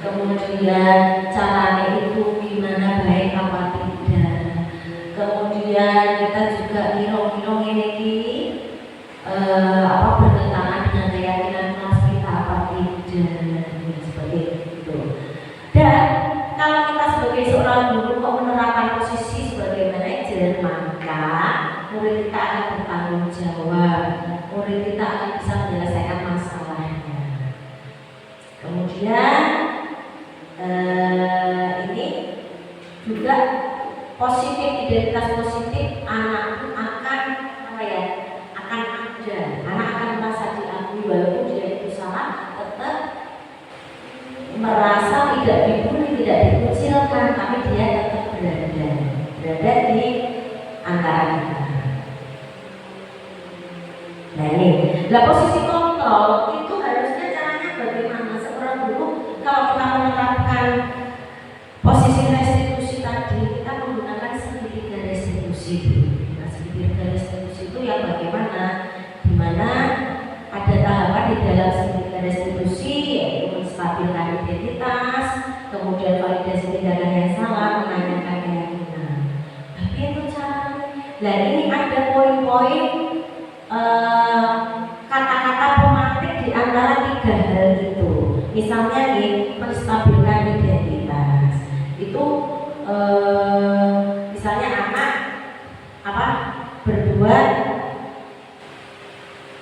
Kemudian caranya itu gimana, baik apa tidak. Kemudian kita juga ngirong-ngirong ini bertentangan dengan keyakinan kelas kita apa tidak, seperti itu. Dan kalau kita sebagai seorang guru kok menerapkan posisi sebagai manajer, maka murid kita akan bertanggung jawab, murid kita akan bisa menyelesaikan masalahnya. Kemudian ini juga positif, identitas positif anak akan apa ya? Akan ada, anak akan merasa diakui walaupun dia itu salah, tetap merasa tidak dibully, tidak dikucilkan, tapi dia tetap berada di antara kita. Nah ini, posisi kontrol itu harusnya caranya bagaimana? Seorang guru kalau kita menerapkan posisi restitusi tadi, kita menggunakan segitiga restitusi. Nah, segitiga restitusi itu yang bagaimana? Dimana ada tahapan di dalam segitiga restitusi, yaitu menstabilkan identitas, kemudian validasi tindakan yang salah, menanyakan keyakinan. Tapi itu caranya. Nah ini ada poin-poin kata-kata pematik di antara tiga hal itu. Misalnya nih, menstabilkan identitas itu misalnya anak berbuat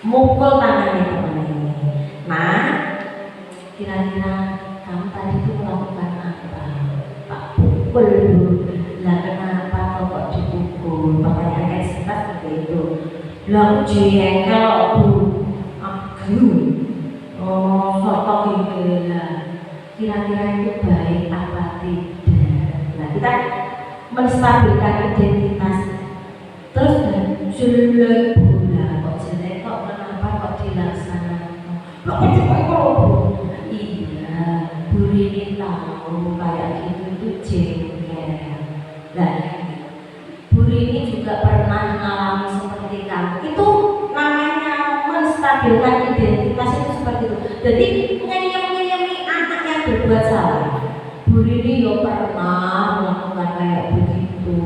mukul tangannya temannya. Nah, kira-kira kamu tadi itu melakukan apa? Pak pukul dulu. Lah kenapa kok dipukul? Pertanyaan ekstrak seperti itu. Lah jengkel bu, soto gitu lah. Kira-kira itu baik apa tidak? Nah kita menstabilkan identitas. Terus jelek bola kok jelek kok kenapa kok dilaksanakan? Kok jelek kok? Iya, Bu Rini tahu kayak gitu itu jengkel. Nah, Bu Rini juga pernah mengalami seperti kamu. Itu namanya menstabilkan identitas itu seperti itu. Jadi menyayangi anak yang berbuat salah. Bu Rini yo pernah melakukan kayak begitu.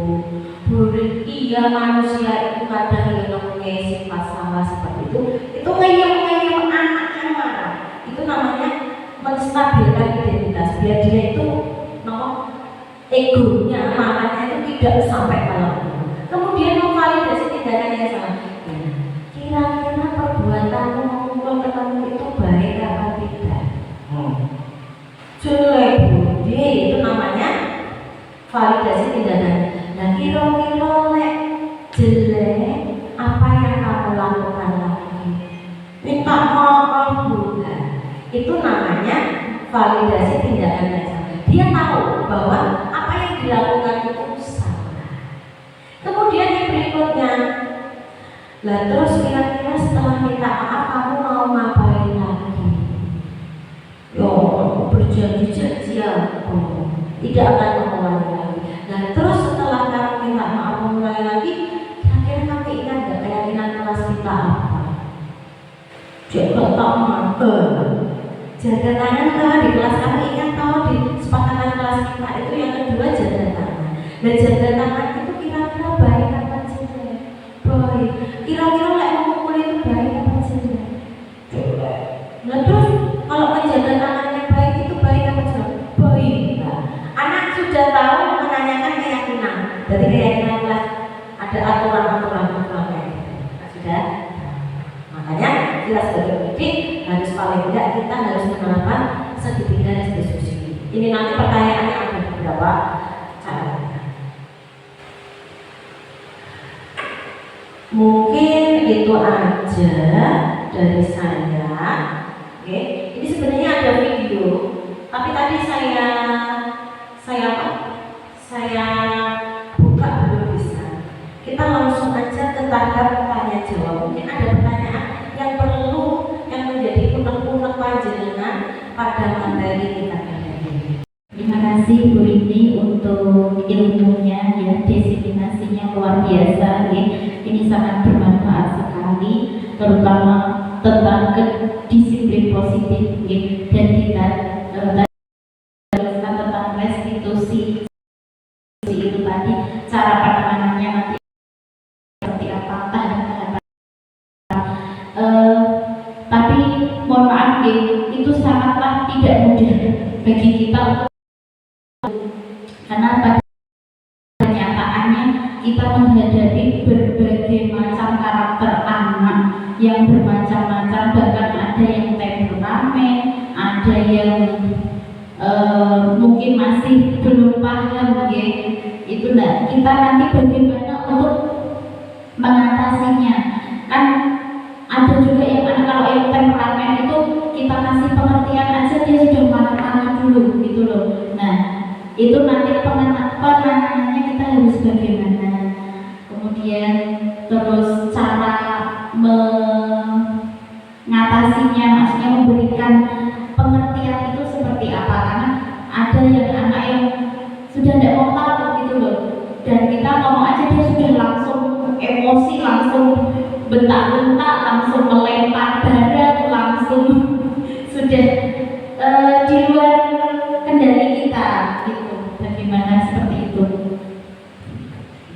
Bu Rini, iya manusia itu kadang yang mempunyai sifat salah seperti itu. Itu ngeyem anak yang marah. Itu namanya menstabilkan identitas. Biar dia itu egonya, marahnya itu tidak sampai malam. Kemudian memvalidasi tindakan yang salah. Kira-kira perbuatanmu memukul ketemu itu baik apa tidak? Jelek Bu, itu namanya validasi tindakan. Nah kira-kira jelek apa yang kamu lakukan lagi? Minta maaf Bu. Itu namanya validasi tindakan yang salah. Dia tahu bahwa apa yang dilakukan itu salah. Kemudian yang berikutnya, lah terus kira-kira setelah minta maaf kamu mau ngapain lagi? Yo, berjanji-janji aku. Tidak tidak akan mengulangi lagi. Nah terus setelah kamu minta maaf mengulangi lagi, kira-kira kamu ingat gak keyakinan kelas kita apa? Jaga tangan, jaga tangan kalau di kelas kamu ingat, kalau di sepakatan kelas kita itu yang kedua jaga tangan. Dan jaga tangan itu kira-kira baik apa jelek? Baik. Kira-kira lek ngomong itu baik apa jelek? Jelek. Nah terus kalau menjaga tangannya baik itu baik apa jelek? Baik. Nah, anak sudah tahu menanyakan keyakinan. Jadi keyakinan kelas ada aturan-aturan kayak gitu. Nah, sudah. Makanya kita sebagai pendidik harus paling tidak kita harus menerapkan segitiga diskusi. Ini nanti pertanyaannya ada beberapa cara. Mungkin itu aja dari saya. Oke, ini sebenarnya ada video, tapi tadi saya buka belum bisa. Kita langsung aja ke tahap tanya jawab. Mungkin ada pertanyaan yang perlu yang menjadi unek-unek panjenengan pada materi kita kali ini. Terima kasih Bu Rini untuk ilmunya, ya, diseminasinya luar biasa, ya. Ini sangat bermanfaat sekali, terutama tentang disiplin positif, ya. Dan kita jelaskan tentang restitusi itu tadi, cara penanganannya nanti seperti apa, tahapan. Tapi mohon maaf, ya, itu sangatlah tidak mudah bagi kita untuk, karena pada kenyataannya kita menghadapi berbagai macam karakter anak yang bermacam-macam, bahkan ada yang temperamen, ada yang mungkin masih belum paham, ya. Itu nah, kita nanti bagaimana untuk mengatasinya. Kan ada juga yang kalau yang temperamen itu kita kasih pengertian aja dia sudah marah-marah dulu gitu loh. Nah itu nanti penanganannya kita harus bagaimana, kemudian terus cara mengatasinya, maksudnya memberikan pengertian itu seperti apa, karena ada yang anak yang sudah tidak mau tahu gitu loh, dan kita ngomong aja dia sudah langsung emosi, langsung bentak-bentak, langsung melempar barang, langsung sudah di luar kendali kita gitu. Bagaimana seperti itu?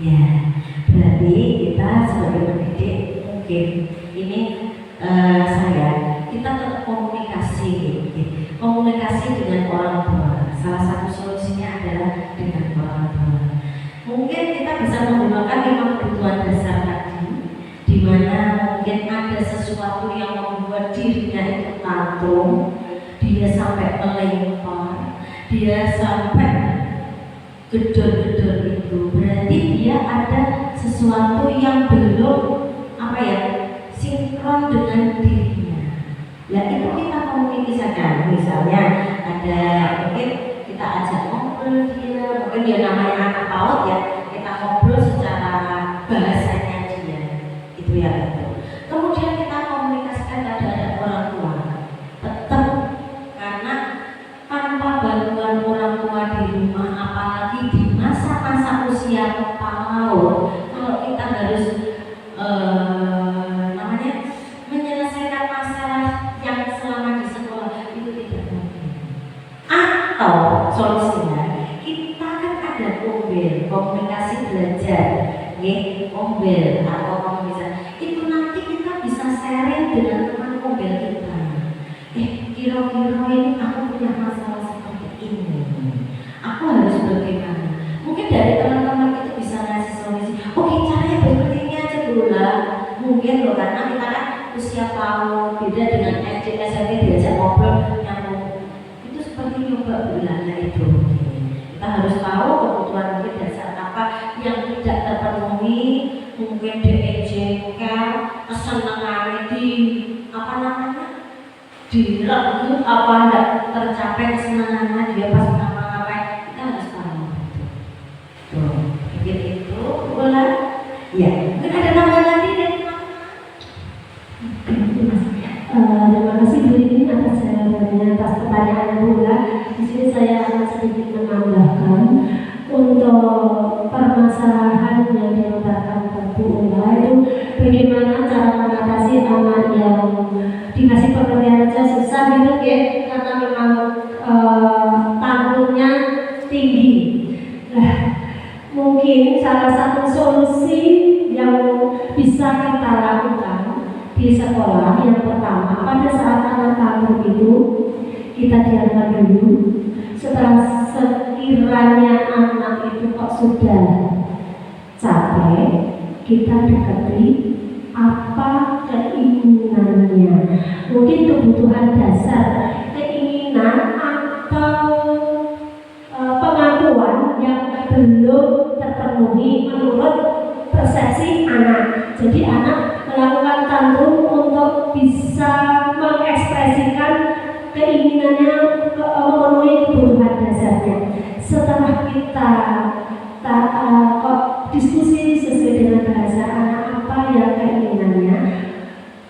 Ya, berarti kita sebagai pendidik mungkin ini kita tetap komunikasi dengan orang tua. Salah satu solusinya adalah dengan orang tua. Mungkin kita bisa menggunakan 5 kebutuhan dasar tadi, di mana mungkin ada sesuatu yang membuat dirinya itu tantrum, dia sampai melempar, dia sampai gedor-gedor itu, berarti dia ada sesuatu yang belum sinkron dengan dirinya. Ya itu kita komunikasikan. Misalnya ada mungkin kita ajak ngobrol dia, mungkin dia namanya anak PAUD, ya kita ngobrol secara bahasanya dia, itu ya itu. Kemudian kita komunikasikan terhadap orang tua, tetap, karena tanpa bantuan orang tua di rumah, apalagi di masa-masa usia PAUD, kalau kita harus menyelesaikan masalah yang selama di sekolah itu tidak mungkin. Atau solusinya kita kan ada ombel, komunikasi belajar, ombel atau komunikasi itu nanti kita bisa sharing dengan teman ombel kita. Kira-kira ini aku punya masalah seperti ini, aku harus bagaimana? Mungkin dari teman-teman itu bisa ngasih solusi. Oke, caranya seperti ini aja dulu lah. Mungkin loh, karena kita kan usia PAUD, beda dengan SD, SMP diajak ngobrol nyambung. Itu seperti nyoba bilangnya itu. Kita harus tahu kebutuhan mungkin dasar apa yang tidak terpenuhi, mungkin jengkel, kesenangan direnggut apa tidak tercapai kesenangannya dia pas ngapa-ngapain, kita harus tahu. Tuh, mungkin itu bulan. Ya, mungkin ada tambahan lagi dari teman-teman. Terima kasih Bu Rini atas jawabannya, atas pertanyaan pula. Di sini saya akan sedikit menambahkan untuk permasalahan yang dilontarkan Bu Ula itu bagaimana cara mengatasi anak yang dikasih pengertian aja susah gitu ya, karena memang tanggungnya tinggi. Nah, mungkin salah satu solusi yang bisa kita lakukan di sekolah yang pertama, pada saat anak tanggung itu kita diamkan dulu. Setelah sekiranya anak itu kok sudah capek, kita dekati apa keinginannya. Mungkin kebutuhan dasar, keinginan atau pengakuan yang belum terpenuhi menurut persepsi anak. Jadi anak melakukan tantrum untuk bisa mengekspresikan keinginannya, memenuhi kebutuhan dasarnya. Setelah kita diskusi sesuai dengan bahasa anak apa yang keinginannya,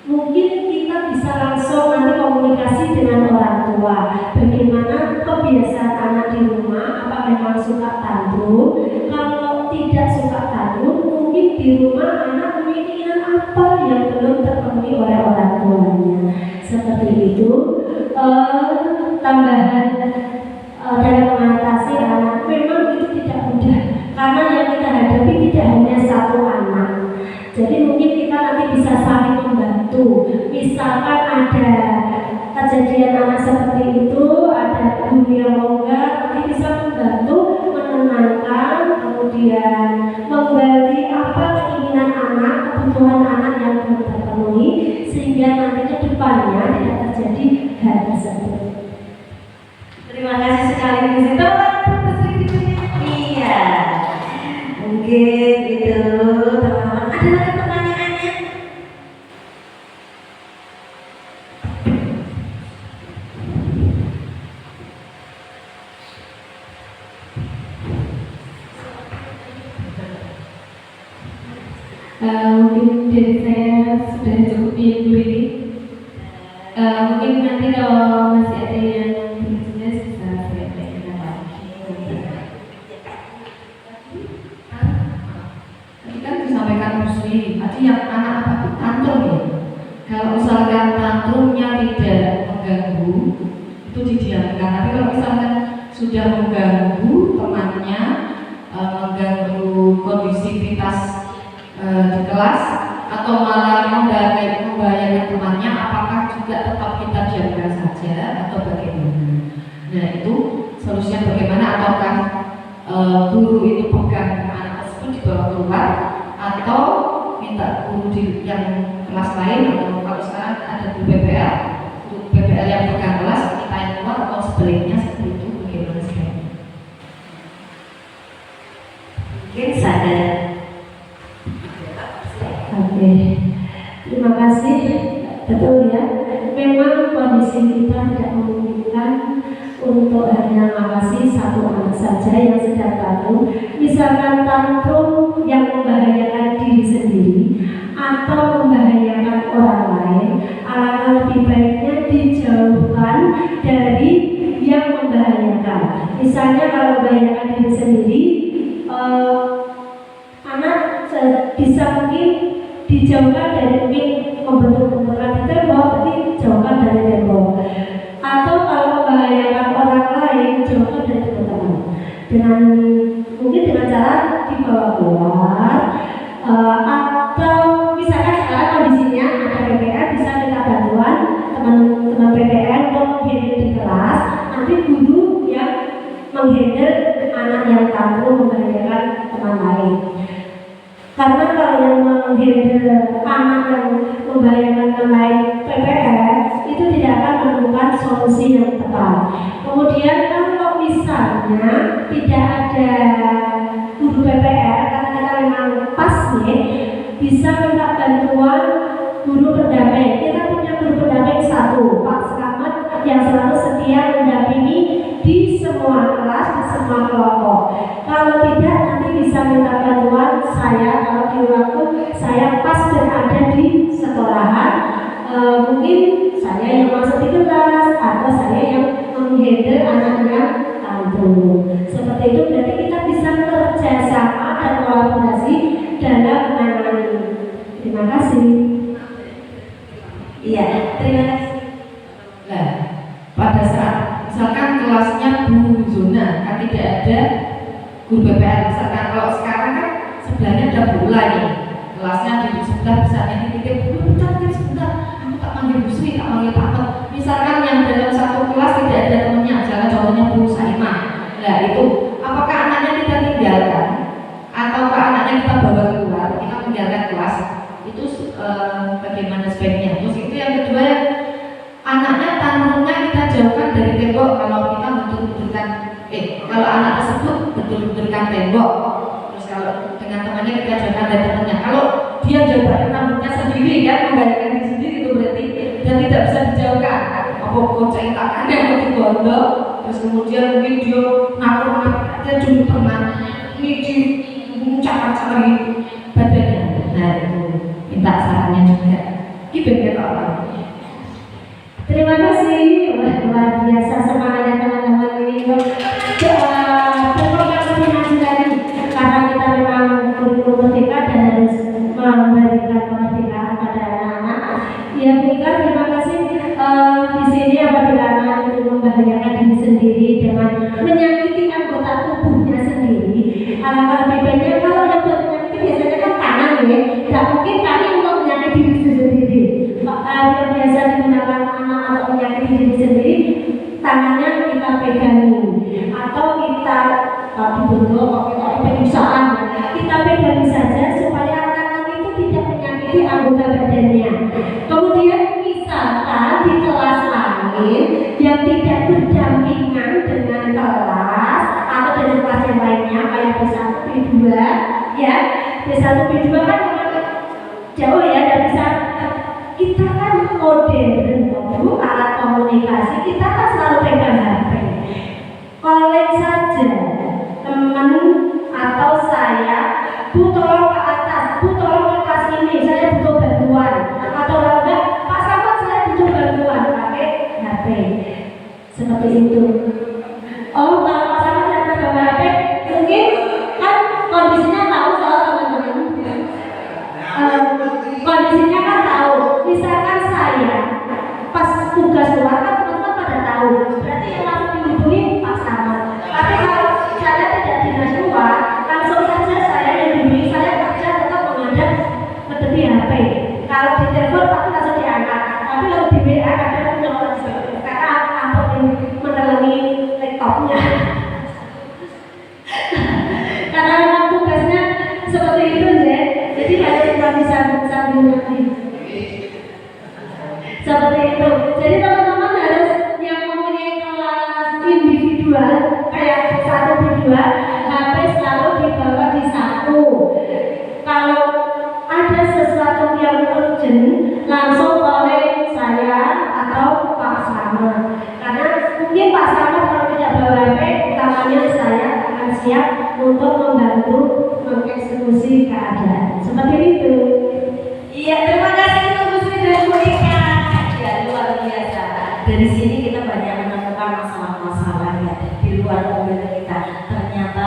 mungkin kita bisa langsung nanti komunikasi dengan orang tua. Bagaimana kebiasaan anak di rumah, apa memang suka tantrum? Kalau tidak suka tantrum, mungkin di rumah anak memiliki keinginan apa yang belum terpenuhi oleh orang tuanya. Seperti itu. Tambahan dalam mengatasi anak memang itu tidak mudah, karena yang kita hadapi tidak hanya satu anak. Jadi mungkin kita nanti bisa saling membantu. Misalkan ada kejadian anak seperti itu, ada guru yang longgar, nanti bisa membantu menenangkan, kemudian menggali apa keinginan anak, kebutuhan anak yang belum terpenuhi, sehingga nanti ke depannya tidak terjadi hal tersebut. Terima kasih sekali Bu Sita. Iya, mungkin itu teman-teman. Ada lagi pertanyaannya? Mungkin dari saya sudah cukup ya Bu Rini. Mungkin nanti kalau masih ada yang jelas bisa saya tanyakan lagi. Tadi kan disampaikan Bu Sri, tadi yang anak apa itu tantrum ya. Kalau misalkan tantrumnya tidak mengganggu, itu didiamkan. Tapi kalau misalkan sudah mengganggu temannya, mengganggu kondisivitas di kelas, atau malah membahayakan temannya, apakah juga tetap kita diamkan saja atau bagaimana? Nah itu solusinya bagaimana? Ataukah guru itu pegang anak tersebut dibawa keluar, atau minta guru di yang kelas lain, atau kalau sekarang ada guru PPL yang pegang kelas, kita yang keluar, atau sebaliknya seperti itu, bagaimana sebaiknya? Mungkin saya. Oke, terima kasih. Betul ya, memang kondisi kita tidak memungkinkan untuk hanya mengawasi satu anak saja yang sedang tantrum. Misalkan tantrum yang membahayakan diri sendiri atau membahayakan orang lain, alangkah lebih baiknya dijauhkan dari yang membahayakan. Misalnya kalau membahayakan diri sendiri, anak bisa mungkin dijauhkan dari mungkin membentuk-bentukan di tembok, berarti jauhkan dari tembok. Atau kalau membahayakan orang lain, jauhkan dari teman-teman. Mungkin dengan cara dibawa keluar, atau misalkan sekarang kondisinya ada PPL, bisa minta bantuan teman-teman PPL untuk menghandle di kelas. Nanti guru yang menghandle anak yang tantrum membahayakan teman lain. Karena kalau yang menghandle anak yang membahayakan teman lain PPL itu tidak akan menemukan solusi yang tepat. Kemudian kalau misalnya tidak ada guru PPL, karena kita memang pas nih, bisa minta bantuan guru pendamping. Kita punya guru pendamping satu, Pak Selamat, yang selalu setia mendampingi di semua kelas, di semua kelompok. Kalau tidak, nanti bisa minta bantuan saya. Kalau di waktu saya pas berada di sekolahan, mungkin menghandle anak yang tangguh. Seperti itu berarti kita bisa kerjasama dan kolaborasi dalam menangani. Terima kasih. Iya, terima kasih. Nah, pada saat misalkan kelasnya guru zona kan tidak ada guru BPR, misalkan kalau sekarang kan sebelahnya ada bola nih, kelasnya di sebelah besarnya dititip, bentar sebentar, aku tak panggil Bu Sri, tak panggil Pak Tok. Misalkan yang dalam satu kelas tidak ada temannya, misalkan contohnya Bu Saimah. Nah itu, apakah anaknya kita tinggalkan ataukah anaknya kita bawa keluar, kita tinggalkan kelas? Itu bagaimana sebaiknya? Terus itu yang kedua, anaknya tangannya kita jauhkan dari tembok kalau kita bentur-benturkan kalau anak tersebut bentur-benturkan tembok. Terus kalau dengan temannya kita jauhkan dari temannya. Kalau dia jauhkan rambutnya sendiri kan, membayangkan diri sendiri itu berarti dan tidak bisa dijauhkan. Apa gonceng tangannya atau digondol, terus kemudian mungkin dia ngakur-ngakur dia cuma pernah ngiji cakar-cakar badannya. Nah itu minta sarannya juga. Itu apa? Terima kasih, luar biasa semangatnya teman-teman ini. Terima kasih lagi karena kita memang kurikulum merdeka dan harus memberikan kemerdekaan pada anak-anak. Ya, terima kasih. Di sini apabila anak itu membahayakan diri sendiri dengan menyakiti anggota tubuhnya sendiri, alangkah lebih baiknya kalau yang menyakiti biasanya kan tangan ya, tidak mungkin kami untuk menyakiti diri sendiri. Yang biasa digunakan anak untuk menyakiti diri sendiri, tangannya kita pegangi atau kita dibentuk pakai penyusaan, kita pegangi saja supaya anak itu tidak menyakiti anggota badannya. Kemudian misalkan di kelas lain yang tidak berdampingan dengan kelas atau dengan kelas yang lainnya kayak B1, B2 ya, B1, B2 kan jauh ya dari sana. Kita kan modern, alat komunikasi kita kan selalu pegang HP. Kolek saja teman atau saya, Bu tolong ke atas, Bu tolong ke kelas ini, saya butuh bantuan. Atau enggak, Pak Samad saya butuh bantuan pakai HP. Seperti itu. Oh, kalau Pak Samad saya pakai HP, mungkin kan kondisinya tahu soal teman-teman. Kondisinya kan tahu. Misalkan saya pas tugas luar kan teman-teman pada tahu, berarti yang langsung dihubungi Pak Samad. Tapi kalau saya tidak dinas luar, langsung saja saya yang dihubungi, saya kerja tetap menghadap mendepi HP. Kalau di telepon pasti langsung diangkat, tapi kalau di WA kadang nomor karena atau menelangi laptopnya. Karena memang tugasnya seperti itu ya, jadi harus kita bisa sambil nanti. Seperti itu. Jadi teman-teman harus yang mempunyai kelas individual kayak satu berdua, HP selalu dibawa di saku. Kalau ada sesuatu yang urgent, langsung oleh saya atau Pak Samad. Karena mungkin Pak Samad kalau tidak bawa HP, utamanya saya akan siap untuk membantu mengeksekusi keadaan. Seperti itu. Iya, terima kasih untuk Bu Sri dan Bu Ika. Luar biasa. Dari sini kita banyak menemukan masalah-masalah ya di luar komunitas kita. Ternyata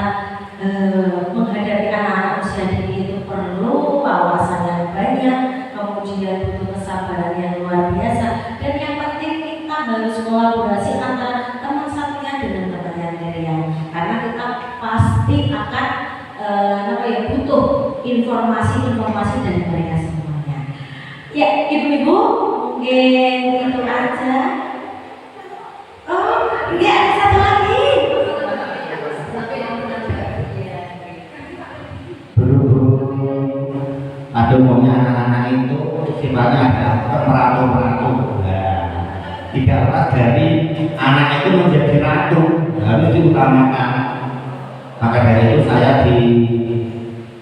menghadapi anak-anak usia dini itu perlu wawasan yang banyak, kemudian butuh kesabaran yang luar biasa. Dan yang penting kita harus kolaborasi antara teman satunya dengan teman yang lain. Karena kita pasti akan butuh informasi dari mereka semuanya. Ya, ibu-ibu. Mungkin itu aja. Oh, ini ada satu lagi. Berhubung pada umumnya anak-anak itu sifatnya ada meratu-meratu. Tidak lepas dari anak itu menjadi ratu harus diutamakan. Maka dari itu saya di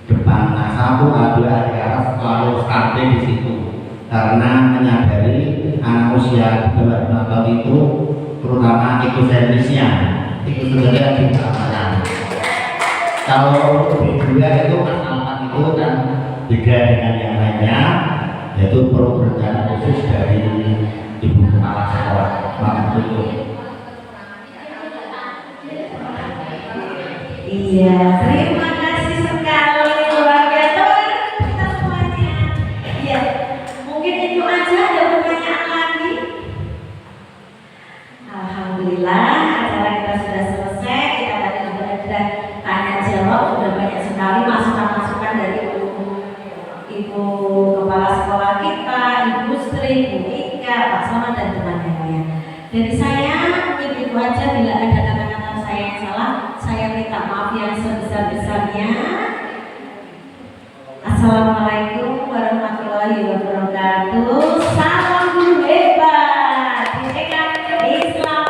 depan A1, A2, A3 selalu starting di situ. Karena menyadari anak usia di bawah 5 tahun itu terutama ekosenrisnya itu sebenarnya diutamakan. Kalau kedua itu masalah itu kan beda dengan yang lainnya, yaitu perlu perhatian khusus dari ibu kepala sekolah. Itu Iya, terima kasih sekali keluarga teman kita semuanya. Iya, mungkin itu aja. Ada pertanyaan lagi? Alhamdulillah, acara kita sudah selesai. Kita tadi juga sudah tanya jawab, sudah banyak sekali masukan-masukan dari ibu kepala sekolah kita, Ibu Sri, Bu Ika, Pak Selamat dan teman-temannya. Dari saya mungkin itu aja. Bila ada kata-kata saya yang salah, saya minta maaf yang sebesar-besarnya. Assalamualaikum warahmatullahi wabarakatuh. Salam guru hebat. Islam